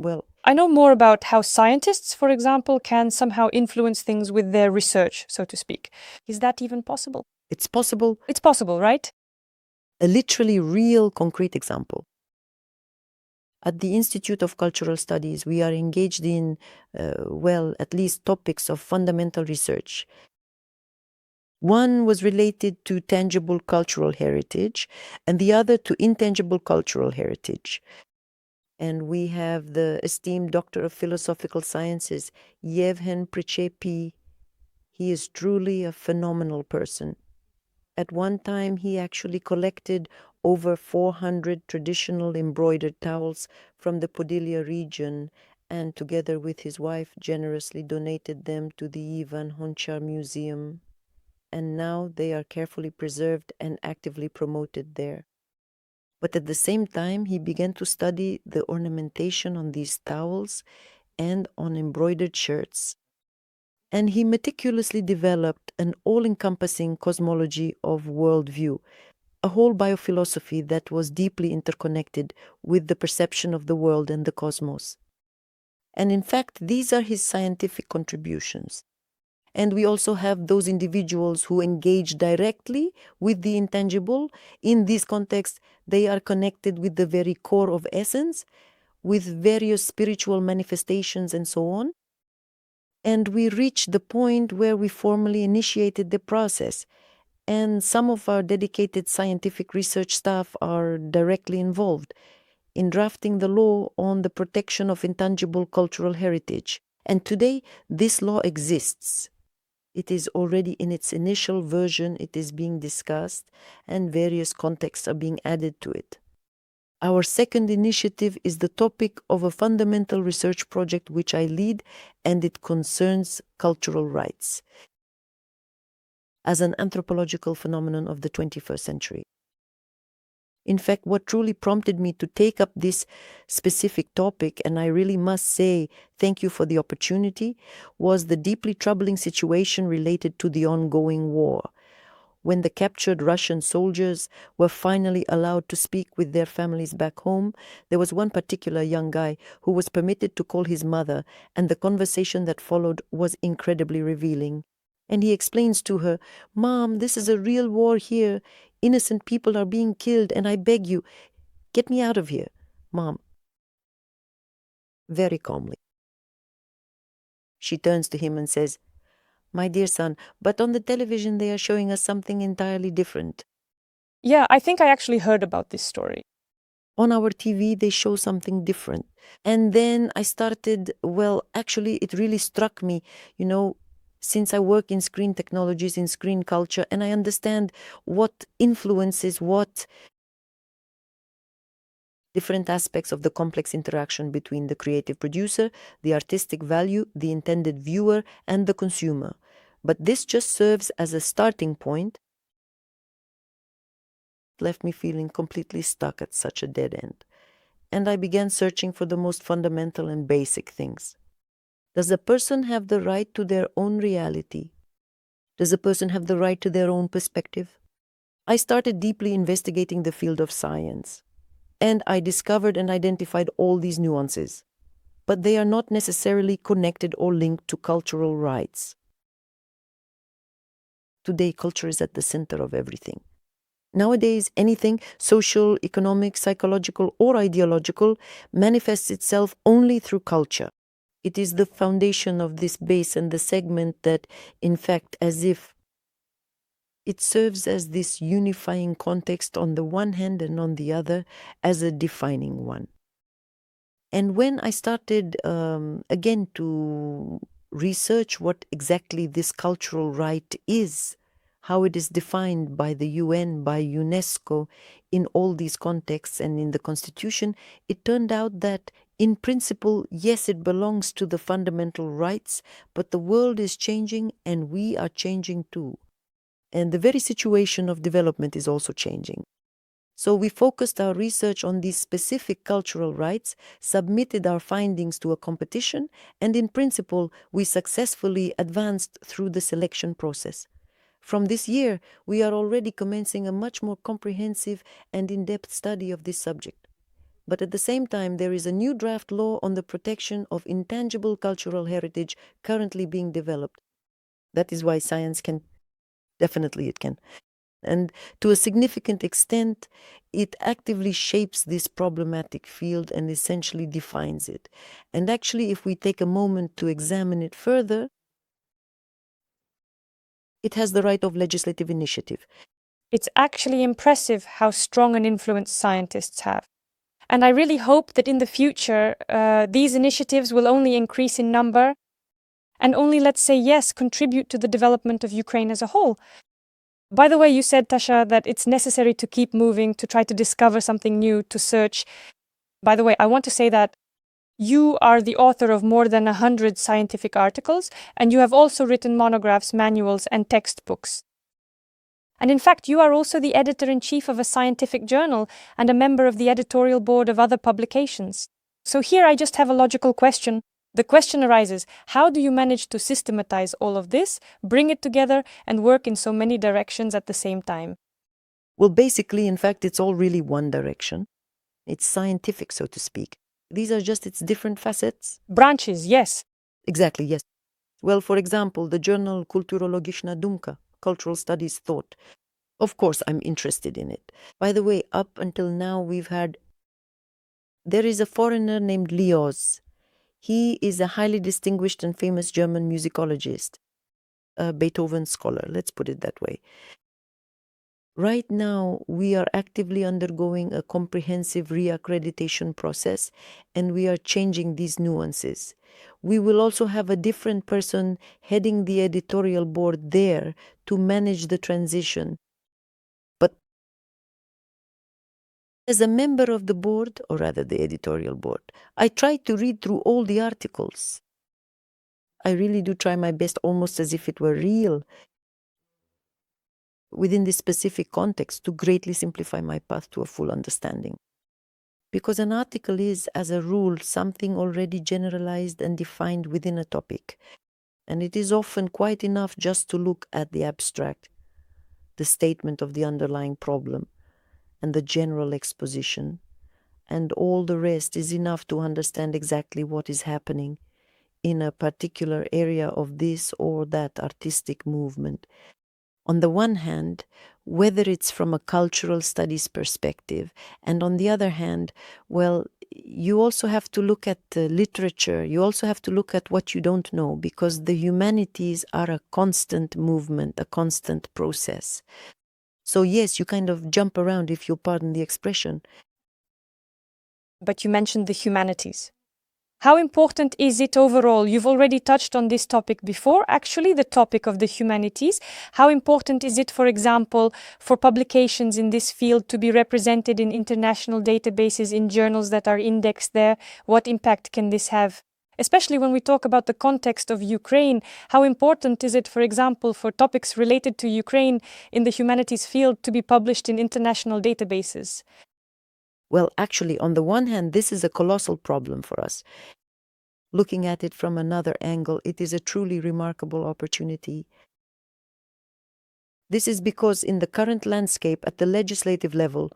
Speaker 2: Well,
Speaker 1: I know more about how scientists, for example, can somehow influence things with their research, so to speak. Is that even possible?
Speaker 2: it's possible.
Speaker 1: It's possible, right?
Speaker 2: A literally real concrete example. At the Institute of Cultural Studies, we are engaged in, at least topics of fundamental research. One was related to tangible cultural heritage, and the other to intangible cultural heritage. And we have the esteemed Doctor of Philosophical Sciences, Yevhen Prichepi. He is truly a phenomenal person. At one time, he actually collected over 400 traditional embroidered towels from the Podillia region, and together with his wife, generously donated them to the Ivan Honchar Museum. And now they are carefully preserved and actively promoted there. But at the same time, he began to study the ornamentation on these towels and on embroidered shirts. And he meticulously developed an all-encompassing cosmology of worldview, a whole biophilosophy that was deeply interconnected with the perception of the world and the cosmos. And in fact, these are his scientific contributions. And we also have those individuals who engage directly with the intangible. In this context, they are connected with the very core of essence, with various spiritual manifestations and so on. And we reach the point where we formally initiated the process. And some of our dedicated scientific research staff are directly involved in drafting the law on the protection of intangible cultural heritage. And today, this law exists. It is already in its initial version, it is being discussed, and various contexts are being added to it. Our second initiative is the topic of a fundamental research project which I lead, and it concerns cultural rights as an anthropological phenomenon of the 21st century. In fact, what truly prompted me to take up this specific topic, and I really must say thank you for the opportunity, was the deeply troubling situation related to the ongoing war. When the captured Russian soldiers were finally allowed to speak with their families back home, there was one particular young guy who was permitted to call his mother, and the conversation that followed was incredibly revealing. And he explains to her, "Mom, this is a real war here. Innocent people are being killed, and I beg you, get me out of here." Mom, very calmly, she turns to him and says, "My dear son, but on the television they are showing us something entirely different.
Speaker 1: Yeah, I think I actually heard about this story.
Speaker 2: On our TV, they show something different." And then I started, actually, it really struck me, since I work in screen technologies, in screen culture, and I understand what influences what different aspects of the complex interaction between the creative producer, the artistic value, the intended viewer, and the consumer. But this just serves as a starting point. Left me feeling completely stuck at such a dead end. And I began searching for the most fundamental and basic things. Does a person have the right to their own reality? Does a person have the right to their own perspective? I started deeply investigating the field of science, and I discovered and identified all these nuances. But they are not necessarily connected or linked to cultural rights. Today, culture is at the center of everything. Nowadays, anything social, economic, psychological, or ideological manifests itself only through culture. It is the foundation of this base and the segment that, in fact, as if it serves as this unifying context on the one hand and on the other as a defining one. And when I started again to research what exactly this cultural right is, how it is defined by the UN, by UNESCO, in all these contexts and in the Constitution, it turned out that in principle, yes, it belongs to the fundamental rights, but the world is changing and we are changing too. And the very situation of development is also changing. So we focused our research on these specific cultural rights, submitted our findings to a competition, and in principle, we successfully advanced through the selection process. From this year, we are already commencing a much more comprehensive and in-depth study of this subject. But at the same time, there is a new draft law on the protection of intangible cultural heritage currently being developed. That is why science can, definitely it can. And to a significant extent, it actively shapes this problematic field and essentially defines it. And actually, if we take a moment to examine it further, it has the right of legislative initiative.
Speaker 1: It's actually impressive how strong an influence scientists have. And I really hope that in the future, these initiatives will only increase in number and only, let's say, yes, contribute to the development of Ukraine as a whole. By the way, you said, Tasha, that it's necessary to keep moving, to try to discover something new, to search. By the way, I want to say that you are the author of more than 100 scientific articles, and you have also written monographs, manuals, and textbooks. And in fact, you are also the editor-in-chief of a scientific journal and a member of the editorial board of other publications. So here I just have a logical question. The question arises, how do you manage to systematize all of this, bring it together, and work in so many directions at the same time?
Speaker 2: Well, basically, in fact, it's all really one direction. It's scientific, so to speak. These are just its different facets.
Speaker 1: Branches, yes.
Speaker 2: Exactly, yes. Well, for example, the journal Kulturologiczna Dumka, Cultural Studies Thought. Of course, I'm interested in it. By the way, up until now, there is a foreigner named Lioz. He is a highly distinguished and famous German musicologist, a Beethoven scholar, let's put it that way. Right now, we are actively undergoing a comprehensive reaccreditation process, and we are changing these nuances. We will also have a different person heading the editorial board there to manage the transition. But as a member of the board, or rather the editorial board, I try to read through all the articles. I really do try my best, almost as if it were real, within this specific context, to greatly simplify my path to a full understanding. Because an article is, as a rule, something already generalized and defined within a topic. And it is often quite enough just to look at the abstract, the statement of the underlying problem, and the general exposition. And all the rest is enough to understand exactly what is happening in a particular area of this or that artistic movement. On the one hand, whether it's from a cultural studies perspective, and on the other hand, well, you also have to look at the literature, you also have to look at what you don't know, because the humanities are a constant movement, a constant process. So yes, you kind of jump around, if you'll pardon the expression.
Speaker 1: But you mentioned the humanities. How important is it overall? You've already touched on this topic before, actually, the topic of the humanities. How important is it, for example, for publications in this field to be represented in international databases, in journals that are indexed there? What impact can this have? Especially when we talk about the context of Ukraine, how important is it, for example, for topics related to Ukraine in the humanities field to be published in international databases?
Speaker 2: Well, actually, on the one hand, this is a colossal problem for us. Looking at it from another angle, it is a truly remarkable opportunity. This is because in the current landscape at the legislative level,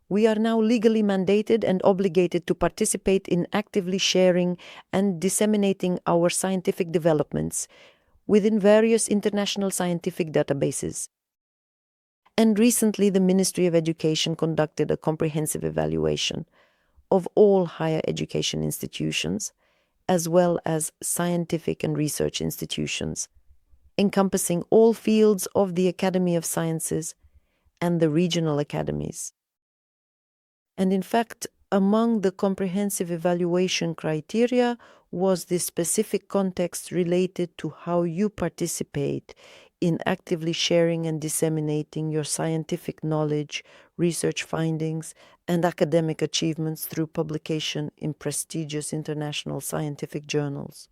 Speaker 2: we are now legally mandated and obligated to participate in actively sharing and disseminating our scientific developments within various international scientific databases. And recently, the Ministry of Education conducted a comprehensive evaluation of all higher education institutions, as well as scientific and research institutions, encompassing all fields of the Academy of Sciences and the regional academies. And in fact, among the comprehensive evaluation criteria was the specific context related to how you participate in actively sharing and disseminating your scientific knowledge, research findings, and academic achievements through publication in prestigious international scientific journals.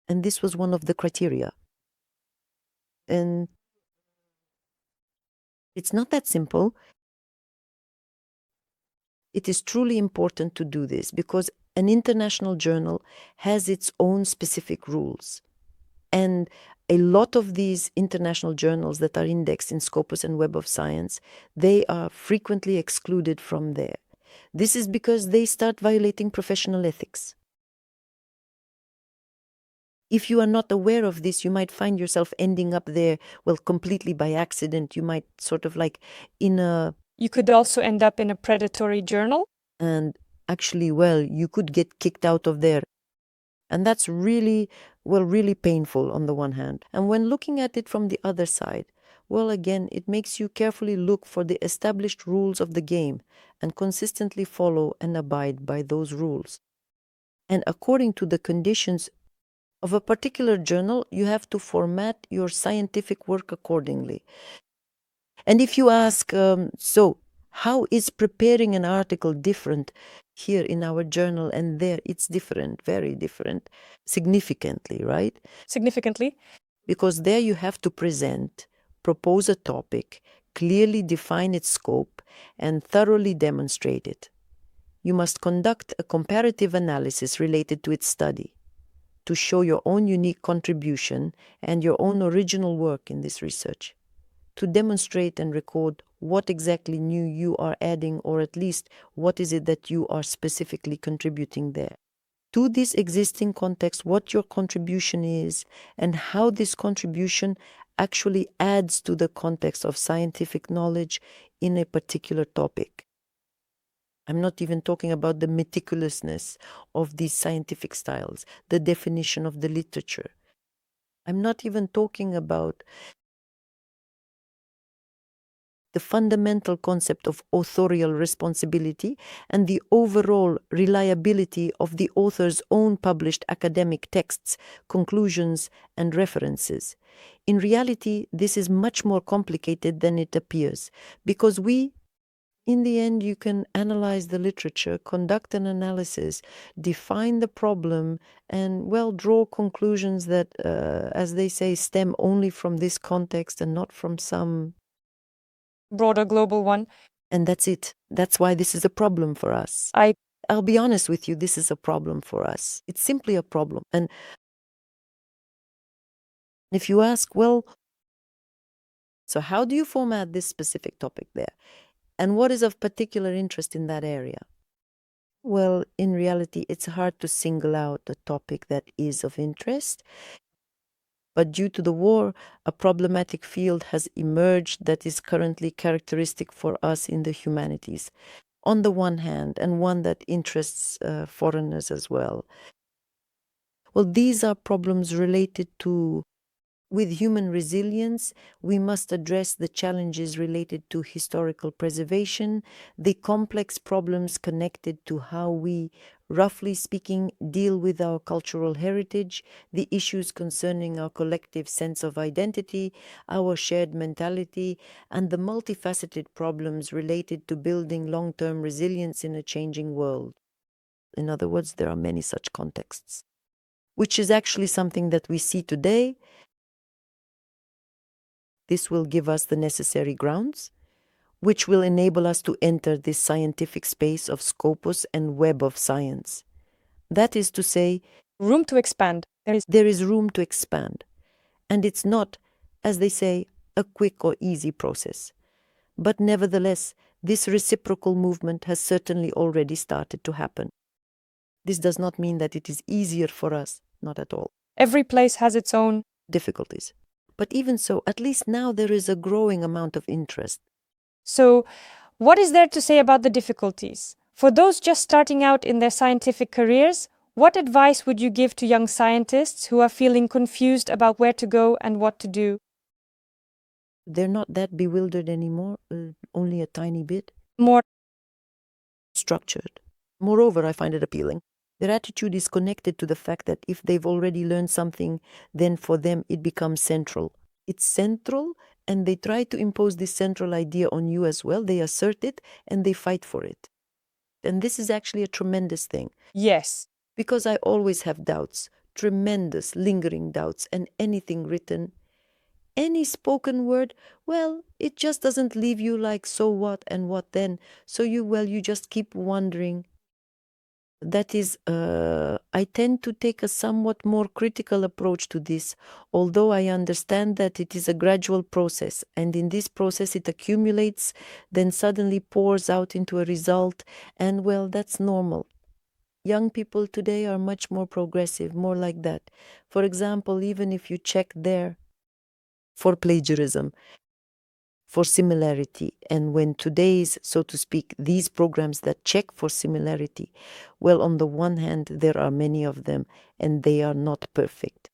Speaker 2: And this was one of the criteria. And it's not that simple. It is truly important to do this because an international journal has its own specific rules. And a lot of these international journals that are indexed in Scopus and Web of Science, they are frequently excluded from there. This is because they start violating professional ethics. If you are not aware of this, you might find yourself ending up there, well, completely by accident. You might sort of like in a...
Speaker 1: You could also end up in a predatory journal.
Speaker 2: And actually, well, you could get kicked out of there. And that's really, well, really painful on the one hand. And when looking at it from the other side, well, again, it makes you carefully look for the established rules of the game and consistently follow and abide by those rules. And according to the conditions of a particular journal, you have to format your scientific work accordingly. And if you ask, so how is preparing an article different here in our journal and there? It's different, very different, significantly, right?
Speaker 1: Significantly.
Speaker 2: Because there you have to present, propose a topic, clearly define its scope, and thoroughly demonstrate it. You must conduct a comparative analysis related to its study to show your own unique contribution and your own original work in this research, to demonstrate and record what exactly new you are adding, or at least what is it that you are specifically contributing there. To this existing context, what your contribution is and how this contribution actually adds to the context of scientific knowledge in a particular topic. I'm not even talking about the meticulousness of these scientific styles, the definition of the literature. I'm not even talking about the fundamental concept of authorial responsibility, and the overall reliability of the author's own published academic texts, conclusions, and references. In reality, this is much more complicated than it appears, because in the end, you can analyze the literature, conduct an analysis, define the problem, and, draw conclusions that, as they say, stem only from this context and not from some
Speaker 1: broader global one.
Speaker 2: And that's it. That's why this is a problem for us. I'll be honest with you, this is a problem for us. It's simply a problem. And if you ask, so how do you format this specific topic there? And what is of particular interest in that area? Well, in reality, it's hard to single out a topic that is of interest. But due to the war, a problematic field has emerged that is currently characteristic for us in the humanities, on the one hand, and one that interests foreigners as well. Well, these are problems related to, with human resilience, we must address the challenges related to historical preservation, the complex problems connected to how we, roughly speaking, deal with our cultural heritage, the issues concerning our collective sense of identity, our shared mentality, and the multifaceted problems related to building long-term resilience in a changing world. In other words, there are many such contexts, which is actually something that we see today. This will give us the necessary grounds, which will enable us to enter this scientific space of Scopus and web of science. That is to say,
Speaker 1: room to expand.
Speaker 2: There is room to expand. And it's not, as they say, a quick or easy process. But nevertheless, this reciprocal movement has certainly already started to happen. This does not mean that it is easier for us, not at all.
Speaker 1: Every place has its own
Speaker 2: difficulties. But even so, at least now there is a growing amount of interest.
Speaker 1: So, what is there to say about the difficulties? For those just starting out in their scientific careers, what advice would you give to young scientists who are feeling confused about where to go and what to do?
Speaker 2: They're not that bewildered anymore, only a tiny bit.
Speaker 1: More
Speaker 2: structured. Moreover, I find it appealing. Their attitude is connected to the fact that if they've already learned something, then for them it becomes central. It's central, and they try to impose this central idea on you as well. They assert it, and they fight for it. And this is actually a tremendous thing.
Speaker 1: Yes.
Speaker 2: Because I always have doubts, tremendous, lingering doubts, and anything written, any spoken word, it just doesn't leave you like, so what and what then? So you just keep wondering. That is, I tend to take a somewhat more critical approach to this, although I understand that it is a gradual process, and in this process it accumulates, then suddenly pours out into a result, and that's normal. Young people today are much more progressive, more like that. For example, even if you check there for plagiarism, for similarity, and when today's, so to speak, these programs that check for similarity, on the one hand, there are many of them, and they are not perfect.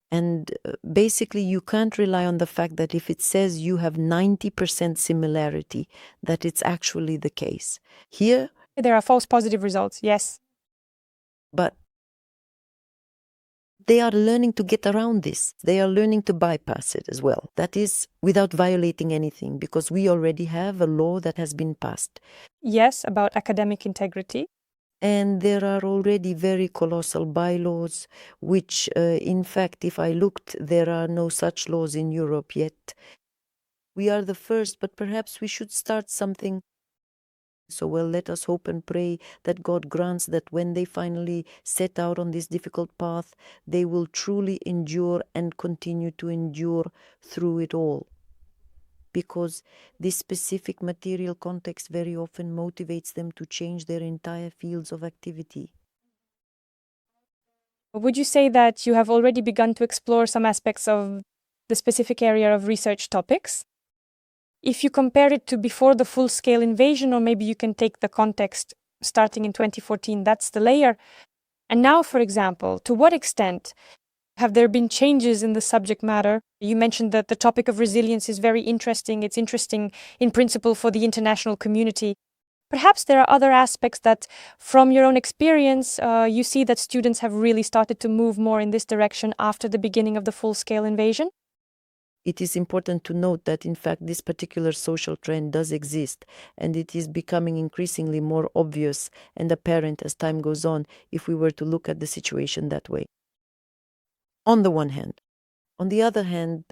Speaker 2: And basically, you can't rely on the fact that if it says you have 90% similarity, that it's actually the case. Here,
Speaker 1: there are false positive results, yes.
Speaker 2: But they are learning to get around this. They are learning to bypass it as well. That is, without violating anything, because we already have a law that has been passed.
Speaker 1: Yes, about academic integrity.
Speaker 2: And there are already very colossal bylaws, which, in fact, if I looked, there are no such laws in Europe yet. We are the first, but perhaps we should start something. So, let us hope and pray that God grants that when they finally set out on this difficult path, they will truly endure and continue to endure through it all. Because this specific material context very often motivates them to change their entire fields of activity.
Speaker 1: Would you say that you have already begun to explore some aspects of the specific area of research topics? If you compare it to before the full-scale invasion, or maybe you can take the context starting in 2014, that's the layer. And now, for example, to what extent Have there been changes in the subject matter? You mentioned that the topic of resilience is very interesting. It's interesting in principle for the international community. Perhaps there are other aspects that, from your own experience, you see that students have really started to move more in this direction after the beginning of the full-scale invasion?
Speaker 2: It is important to note that, in fact, this particular social trend does exist, and it is becoming increasingly more obvious and apparent as time goes on if we were to look at the situation that way. On the one hand. On the other hand,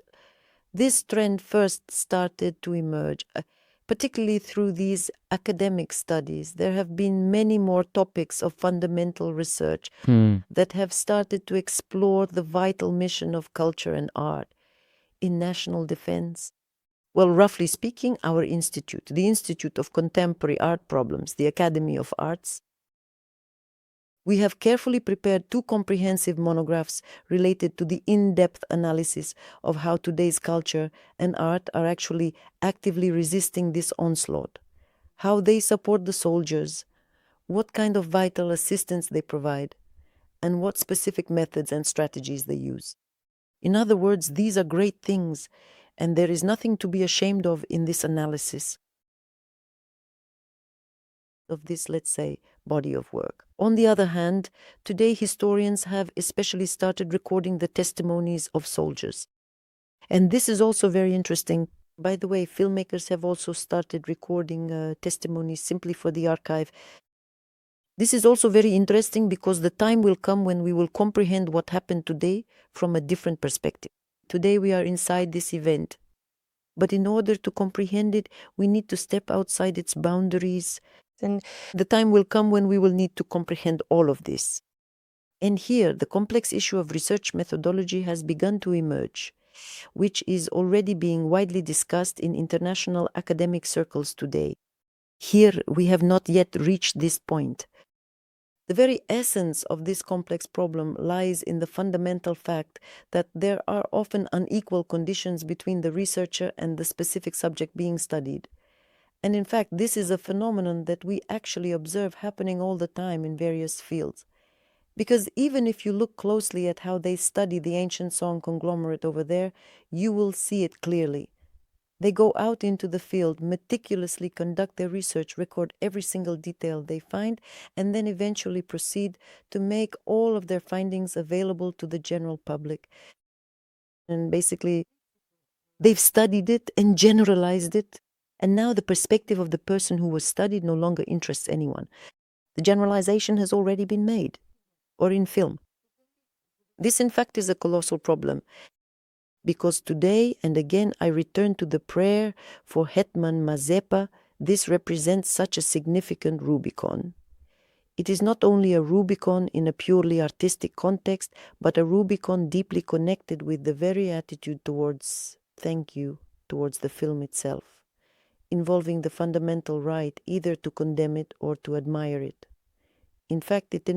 Speaker 2: this trend first started to emerge, particularly through these academic studies. There have been many more topics of fundamental research that have started to explore the vital mission of culture and art in national defense. Well, roughly speaking, our institute, the Institute of Contemporary Art Problems, the Academy of Arts, we have carefully prepared 2 comprehensive monographs related to the in-depth analysis of how today's culture and art are actually actively resisting this onslaught, how they support the soldiers, what kind of vital assistance they provide, and what specific methods and strategies they use. In other words, these are great things, and there is nothing to be ashamed of in this analysis of this, let's say, body of work. On the other hand, today historians have especially started recording the testimonies of soldiers. And this is also very interesting. By the way, filmmakers have also started recording testimonies simply for the archive. This is also very interesting because the time will come when we will comprehend what happened today from a different perspective. Today we are inside this event. But in order to comprehend it, we need to step outside its boundaries. And the time will come when we will need to comprehend all of this. And here, the complex issue of research methodology has begun to emerge, which is already being widely discussed in international academic circles today. Here, we have not yet reached this point. The very essence of this complex problem lies in the fundamental fact that there are often unequal conditions between the researcher and the specific subject being studied. And in fact, this is a phenomenon that we actually observe happening all the time in various fields. Because even if you look closely at how they study the ancient song conglomerate over there, you will see it clearly. They go out into the field, meticulously conduct their research, record every single detail they find, and then eventually proceed to make all of their findings available to the general public. And basically, they've studied it and generalized it. And now the perspective of the person who was studied no longer interests anyone. The generalization has already been made, or in film. This, in fact, is a colossal problem, because today, and again, I return to the prayer for Hetman Mazepa, this represents such a significant Rubicon. It is not only a Rubicon in a purely artistic context, but a Rubicon deeply connected with the very attitude towards the film itself, involving the fundamental right either to condemn it or to admire it. In fact, it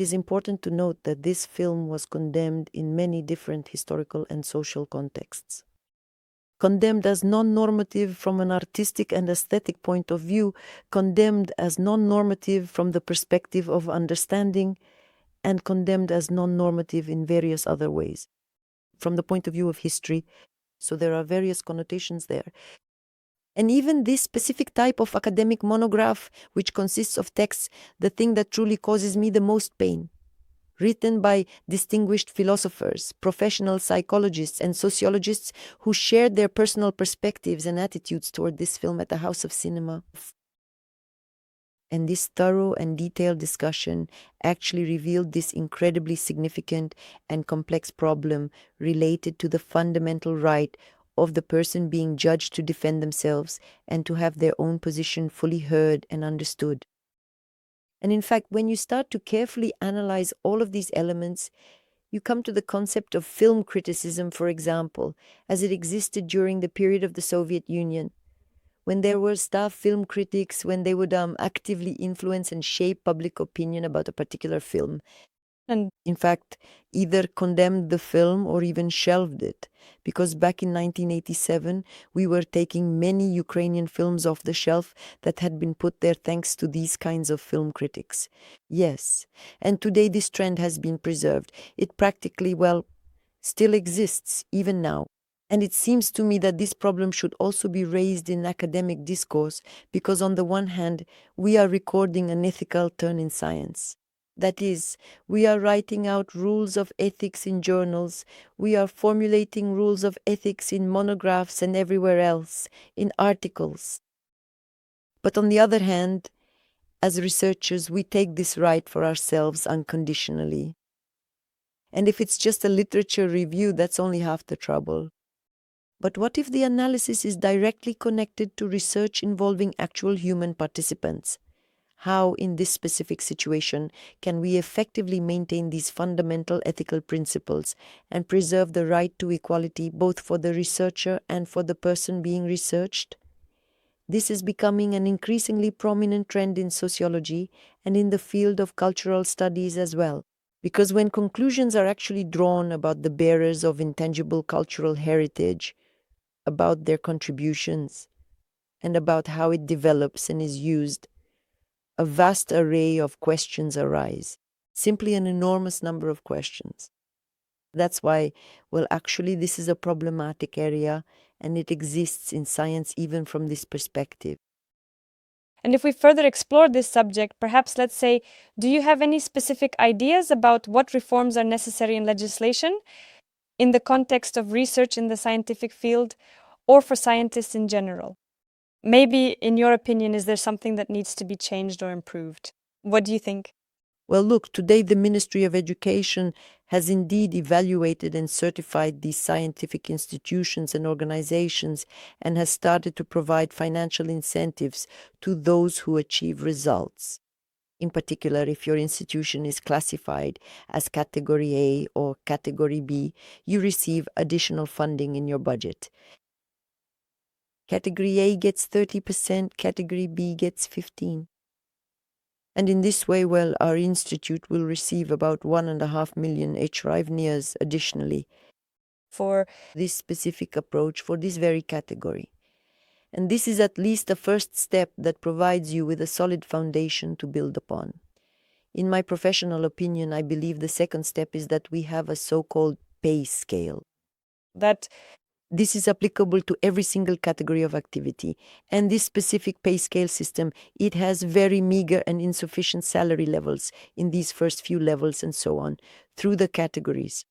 Speaker 2: is important to note that this film was condemned in many different historical and social contexts. Condemned as non-normative from an artistic and aesthetic point of view, condemned as non-normative from the perspective of understanding, and condemned as non-normative in various other ways. From the point of view of history, so there are various connotations there. And even this specific type of academic monograph, which consists of texts, the thing that truly causes me the most pain, written by distinguished philosophers, professional psychologists, and sociologists who shared their personal perspectives and attitudes toward this film at the House of Cinema. And this thorough and detailed discussion actually revealed this incredibly significant and complex problem related to the fundamental right of the person being judged to defend themselves and to have their own position fully heard and understood. And in fact, when you start to carefully analyze all of these elements, you come to the concept of film criticism, for example, as it existed during the period of the Soviet Union, when there were staff film critics, when they would actively influence and shape public opinion about a particular film.
Speaker 1: And
Speaker 2: In fact, either condemned the film or even shelved it, because back in 1987 we were taking many Ukrainian films off the shelf that had been put there thanks to these kinds of film critics. Yes, and today this trend has been preserved. It practically, well, still exists, even now. And it seems to me that this problem should also be raised in academic discourse because, on the one hand, we are recording an ethical turn in science. That is, we are writing out rules of ethics in journals, we are formulating rules of ethics in monographs and everywhere else, in articles. But on the other hand, as researchers, we take this right for ourselves unconditionally. And if it's just a literature review, that's only half the trouble. But what if the analysis is directly connected to research involving actual human participants? How, in this specific situation, can we effectively maintain these fundamental ethical principles and preserve the right to equality both for the researcher and for the person being researched? This is becoming an increasingly prominent trend in sociology and in the field of cultural studies as well. Because when conclusions are actually drawn about the bearers of intangible cultural heritage, about their contributions, and about how it develops and is used, a vast array of questions arise. Simply an enormous number of questions. That's why, well, actually, this is a problematic area, and it exists in science even from this perspective.
Speaker 1: And if we further explore this subject, perhaps let's say, do you have any specific ideas about what reforms are necessary in legislation in the context of research in the scientific field or for scientists in general? Maybe, in your opinion, is there something that needs to be changed or improved? What do you think?
Speaker 2: Well, look, today the Ministry of Education has indeed evaluated and certified these scientific institutions and organizations and has started to provide financial incentives to those who achieve results. In particular, if your institution is classified as Category A or Category B, you receive additional funding in your budget. Category A gets 30%, Category B gets 15%. And in this way, well, our institute will receive about 1.5 million hryvnias additionally
Speaker 1: For
Speaker 2: this specific approach for this very category. And this is at least a first step that provides you with a solid foundation to build upon. In my professional opinion, I believe the second step is that we have a so-called pay scale.
Speaker 1: that
Speaker 2: This is applicable to every single category of activity. And this specific pay scale system, it has very meager and insufficient salary levels in these first few levels and so on, through the categories.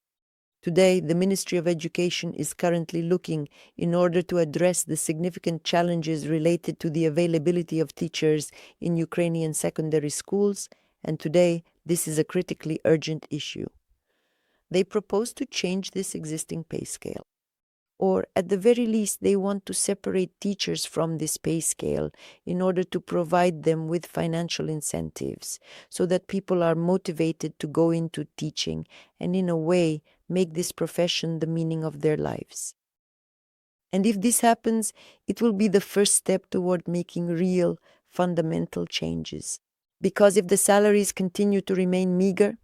Speaker 2: Today, the Ministry of Education is currently looking in order to address the significant challenges related to the availability of teachers in Ukrainian secondary schools, and today this is a critically urgent issue. They propose to change this existing pay scale. Or at the very least, they want to separate teachers from this pay scale in order to provide them with financial incentives so that people are motivated to go into teaching and in a way make this profession the meaning of their lives. And if this happens, it will be the first step toward making real, fundamental changes. Because if the salaries continue to remain meager,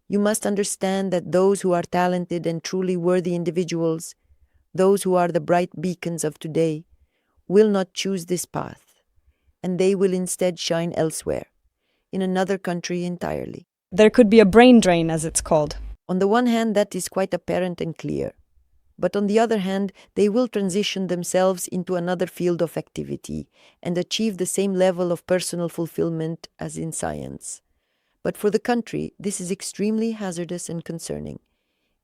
Speaker 2: you must understand that those who are talented and truly worthy individuals, those who are the bright beacons of today, will not choose this path, and they will instead shine elsewhere, in another country entirely.
Speaker 1: there could be a brain drain, as it's called.
Speaker 2: On the one hand, that is quite apparent and clear. But on the other hand, they will transition themselves into another field of activity and achieve the same level of personal fulfillment as in science. But for the country, this is extremely hazardous and concerning.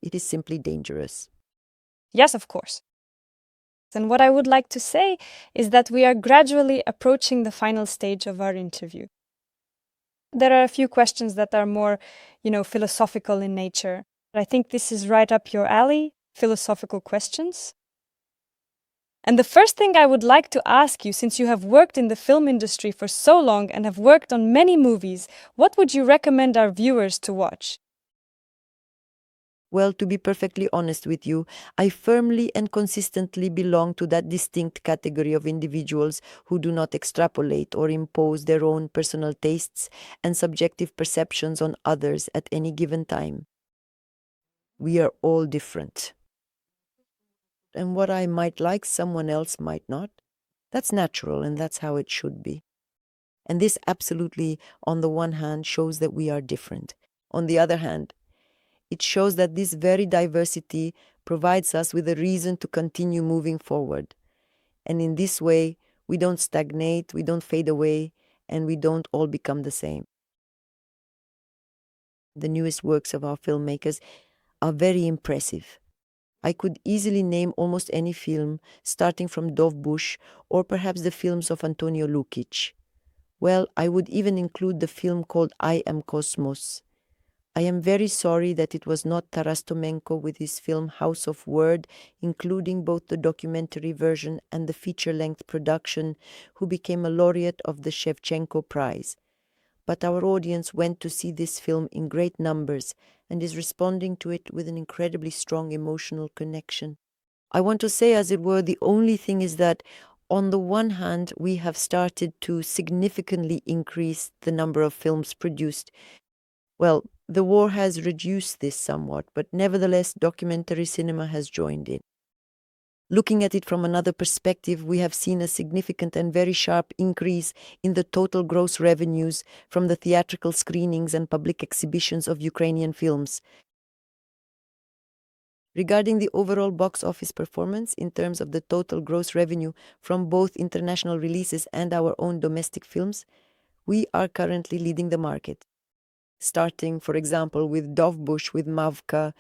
Speaker 2: It is simply dangerous.
Speaker 1: Yes, of course. And what I would like to say is that we are gradually approaching the final stage of our interview. There are a few questions that are more, philosophical in nature. I think this is right up your alley, philosophical questions. And the first thing I would like to ask you, since you have worked in the film industry for so long and have worked on many movies, what would you recommend our viewers to watch?
Speaker 2: Well, to be perfectly honest with you, I firmly and consistently belong to that distinct category of individuals who do not extrapolate or impose their own personal tastes and subjective perceptions on others at any given time. We are all different. And what I might like, someone else might not. That's natural, and that's how it should be. And this absolutely, on the one hand, shows that we are different. On the other hand, it shows that this very diversity provides us with a reason to continue moving forward. And in this way, we don't stagnate, we don't fade away, and we don't all become the same. The newest works of our filmmakers are very impressive. I could easily name almost any film, starting from Dov Bush or perhaps the films of Antonio Lukic. Well, I would even include the film called I Am Cosmos. I am very sorry that it was not Taras Tomenko with his film House of Word, including both the documentary version and the feature-length production, who became a laureate of the Shevchenko Prize. But our audience went to see this film in great numbers and is responding to it with an incredibly strong emotional connection. I want to say, as it were, the only thing is that on the one hand, we have started to significantly increase the number of films produced. Well, the war has reduced this somewhat, but nevertheless, documentary cinema has joined in. Looking at it from another perspective, we have seen a significant and very sharp increase in the total gross revenues from the theatrical screenings and public exhibitions of Ukrainian films. Regarding the overall box office performance in terms of the total gross revenue from both international releases and our own domestic films, we are currently leading the market. Starting, for example, with Dovbush with Mavka.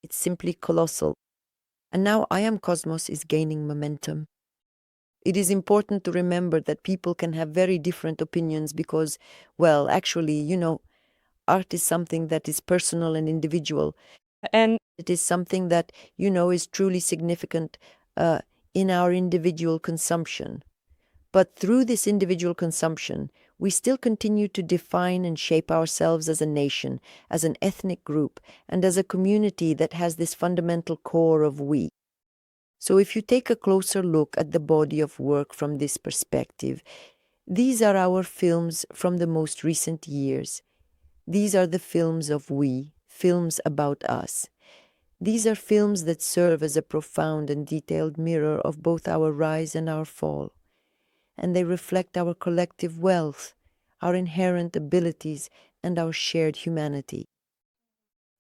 Speaker 2: It's simply colossal. And now I Am Cosmos is gaining momentum. It is important to remember that people can have very different opinions because, well, actually, art is something that is personal and individual.
Speaker 1: And
Speaker 2: it is something that, is truly significant in our individual consumption. But through this individual consumption, we still continue to define and shape ourselves as a nation, as an ethnic group, and as a community that has this fundamental core of we. So if you take a closer look at the body of work from this perspective, these are our films from the most recent years. These are the films of we, films about us. These are films that serve as a profound and detailed mirror of both our rise and our fall. And they reflect our collective wealth, our inherent abilities, and our shared humanity.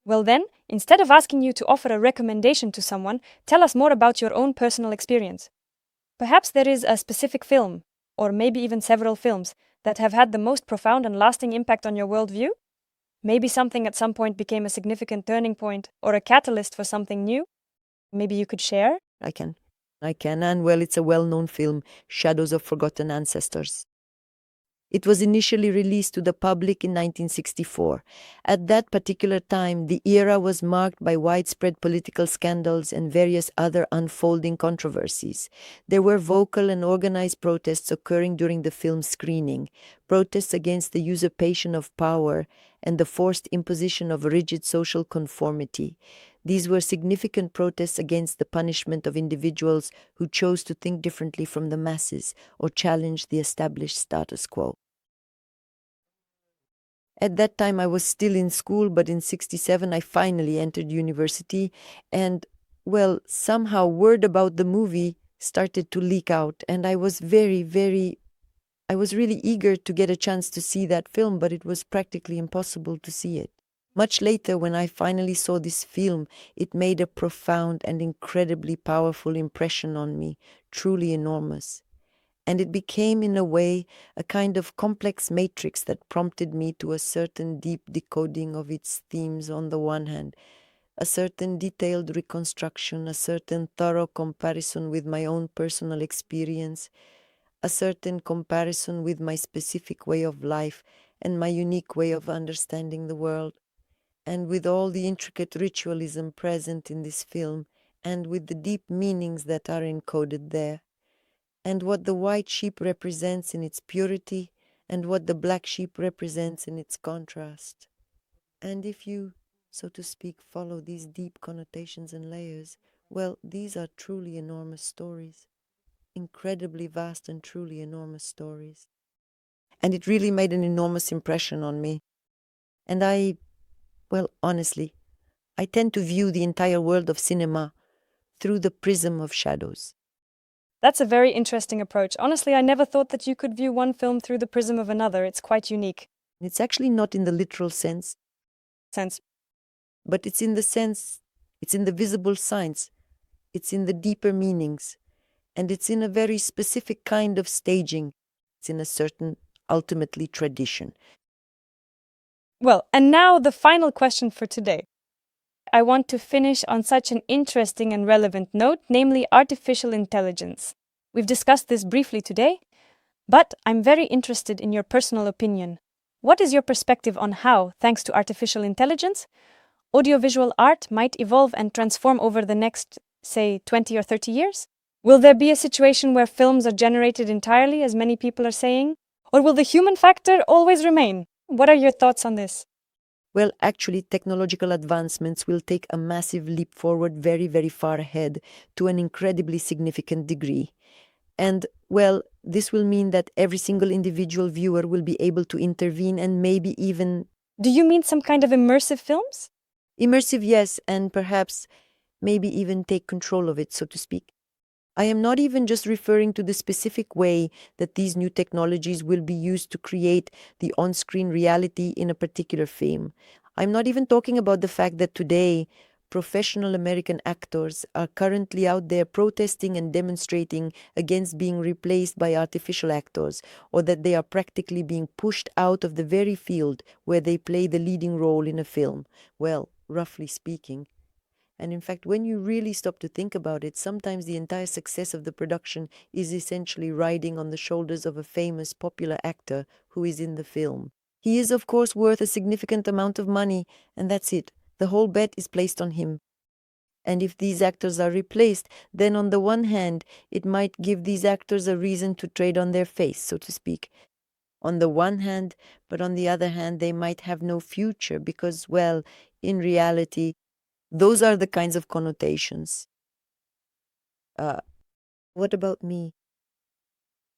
Speaker 1: Well then, instead of asking you to offer a recommendation to someone, tell us more about your own personal experience. Perhaps there is a specific film, or maybe even several films, that have had the most profound and lasting impact on your worldview? Maybe something at some point became a significant turning point, or a catalyst for something new? Maybe you could share?
Speaker 2: I can, and well, it's a well-known film, Shadows of Forgotten Ancestors. It was initially released to the public in 1964. At that particular time, the era was marked by widespread political scandals and various other unfolding controversies. There were vocal and organized protests occurring during the film's screening, protests against the usurpation of power and the forced imposition of rigid social conformity. These were significant protests against the punishment of individuals who chose to think differently from the masses or challenge the established status quo. At that time, I was still in school, but in 1967, I finally entered university, and, well, somehow word about the movie started to leak out, and I was really eager to get a chance to see that film, but it was practically impossible to see it. Much later, when I finally saw this film, it made a profound and incredibly powerful impression on me, truly enormous. And it became, in a way, a kind of complex matrix that prompted me to a certain deep decoding of its themes on the one hand, a certain detailed reconstruction, a certain thorough comparison with my own personal experience, a certain comparison with my specific way of life and my unique way of understanding the world, and with all the intricate ritualism present in this film, and with the deep meanings that are encoded there, and what the white sheep represents in its purity, and what the black sheep represents in its contrast. And if you so to speak, follow these deep connotations and layers, well, these are truly enormous stories. Incredibly vast and truly enormous stories. And it really made an enormous impression on me. And well, honestly, I tend to view the entire world of cinema through the prism of shadows.
Speaker 1: That's a very interesting approach. Honestly, I never thought that you could view one film through the prism of another. It's quite unique.
Speaker 2: It's actually not in the literal sense,
Speaker 1: Sense.
Speaker 2: but it's in the sense, it's in the visible signs, it's in the deeper meanings, and it's in a very specific kind of staging. It's in a certain, ultimately, tradition.
Speaker 1: Well, and now the final question for today. I want to finish on such an interesting and relevant note, namely artificial intelligence. We've discussed this briefly today, but I'm very interested in your personal opinion. What is your perspective on how, thanks to artificial intelligence, audiovisual art might evolve and transform over the next, say, 20 or 30 years? Will there be a situation where films are generated entirely, as many people are saying? Or will the human factor always remain? What are your thoughts on this?
Speaker 2: Well, actually, technological advancements will take a massive leap forward very, very far ahead to an incredibly significant degree. And, well, this will mean that every single individual viewer will be able to intervene and maybe even...
Speaker 1: Do you mean some kind of immersive films?
Speaker 2: Immersive, yes, and perhaps maybe even take control of it, so to speak. I am not even just referring to the specific way that these new technologies will be used to create the on-screen reality in a particular film. I'm not even talking about the fact that today, professional American actors are currently out there protesting and demonstrating against being replaced by artificial actors, or that they are practically being pushed out of the very field where they play the leading role in a film. Well, roughly speaking. And in fact, when you really stop to think about it, sometimes the entire success of the production is essentially riding on the shoulders of a famous, popular actor who is in the film. He is, of course, worth a significant amount of money, and that's it. The whole bet is placed on him. And if these actors are replaced, then on the one hand, it might give these actors a reason to trade on their face, so to speak. On the one hand, but on the other hand, they might have no future because, well, in reality, those are the kinds of connotations. What about me?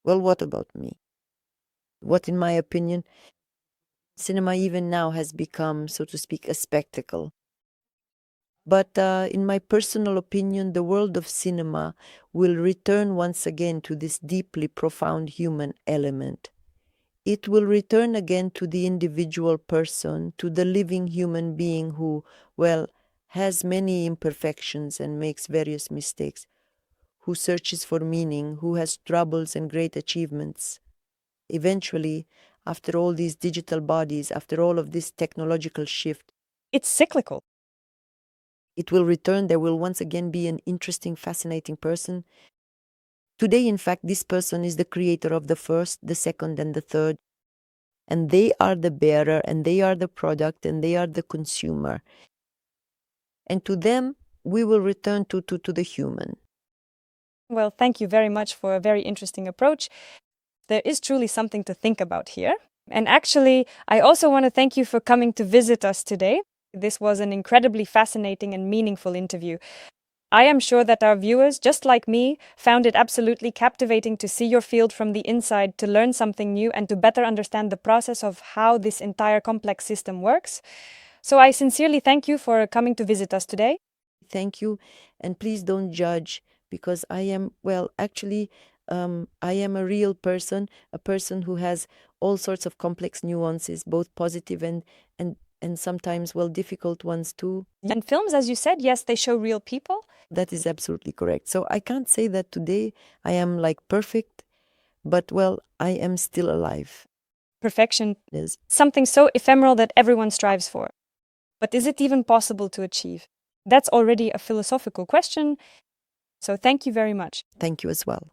Speaker 2: Well, what about me? What, in my opinion, cinema even now has become, so to speak, a spectacle. But in my personal opinion, the world of cinema will return once again to this deeply profound human element. It will return again to the individual person, to the living human being who, well, has many imperfections and makes various mistakes, who searches for meaning, who has troubles and great achievements. Eventually, after all these digital bodies, after all of this technological shift,
Speaker 1: It's cyclical.
Speaker 2: it will return. There will once again be an interesting, fascinating person. Today, in fact, this person is the creator of the first, the second, and the third. And they are the bearer, and they are the product, and they are the consumer. And to them, we will return to the human.
Speaker 1: Well, thank you very much for a very interesting approach. There is truly something to think about here. And actually, I also want to thank you for coming to visit us today. This was an incredibly fascinating and meaningful interview. I am sure that our viewers, just like me, found it absolutely captivating to see your field from the inside, to learn something new, and to better understand the process of how this entire complex system works. So I sincerely thank you for coming to visit us today.
Speaker 2: Thank you. And please don't judge, because I am, well, actually, I am a real person, a person who has all sorts of complex nuances, both positive and sometimes, well, difficult ones too.
Speaker 1: And films, as you said, yes, they show real people.
Speaker 2: That is absolutely correct. So I can't say that today I am like perfect, but well, I am still alive.
Speaker 1: Perfection
Speaker 2: Is
Speaker 1: something so ephemeral that everyone strives for. But is it even possible to achieve? That's already a philosophical question. So thank you very much.
Speaker 2: Thank you as well.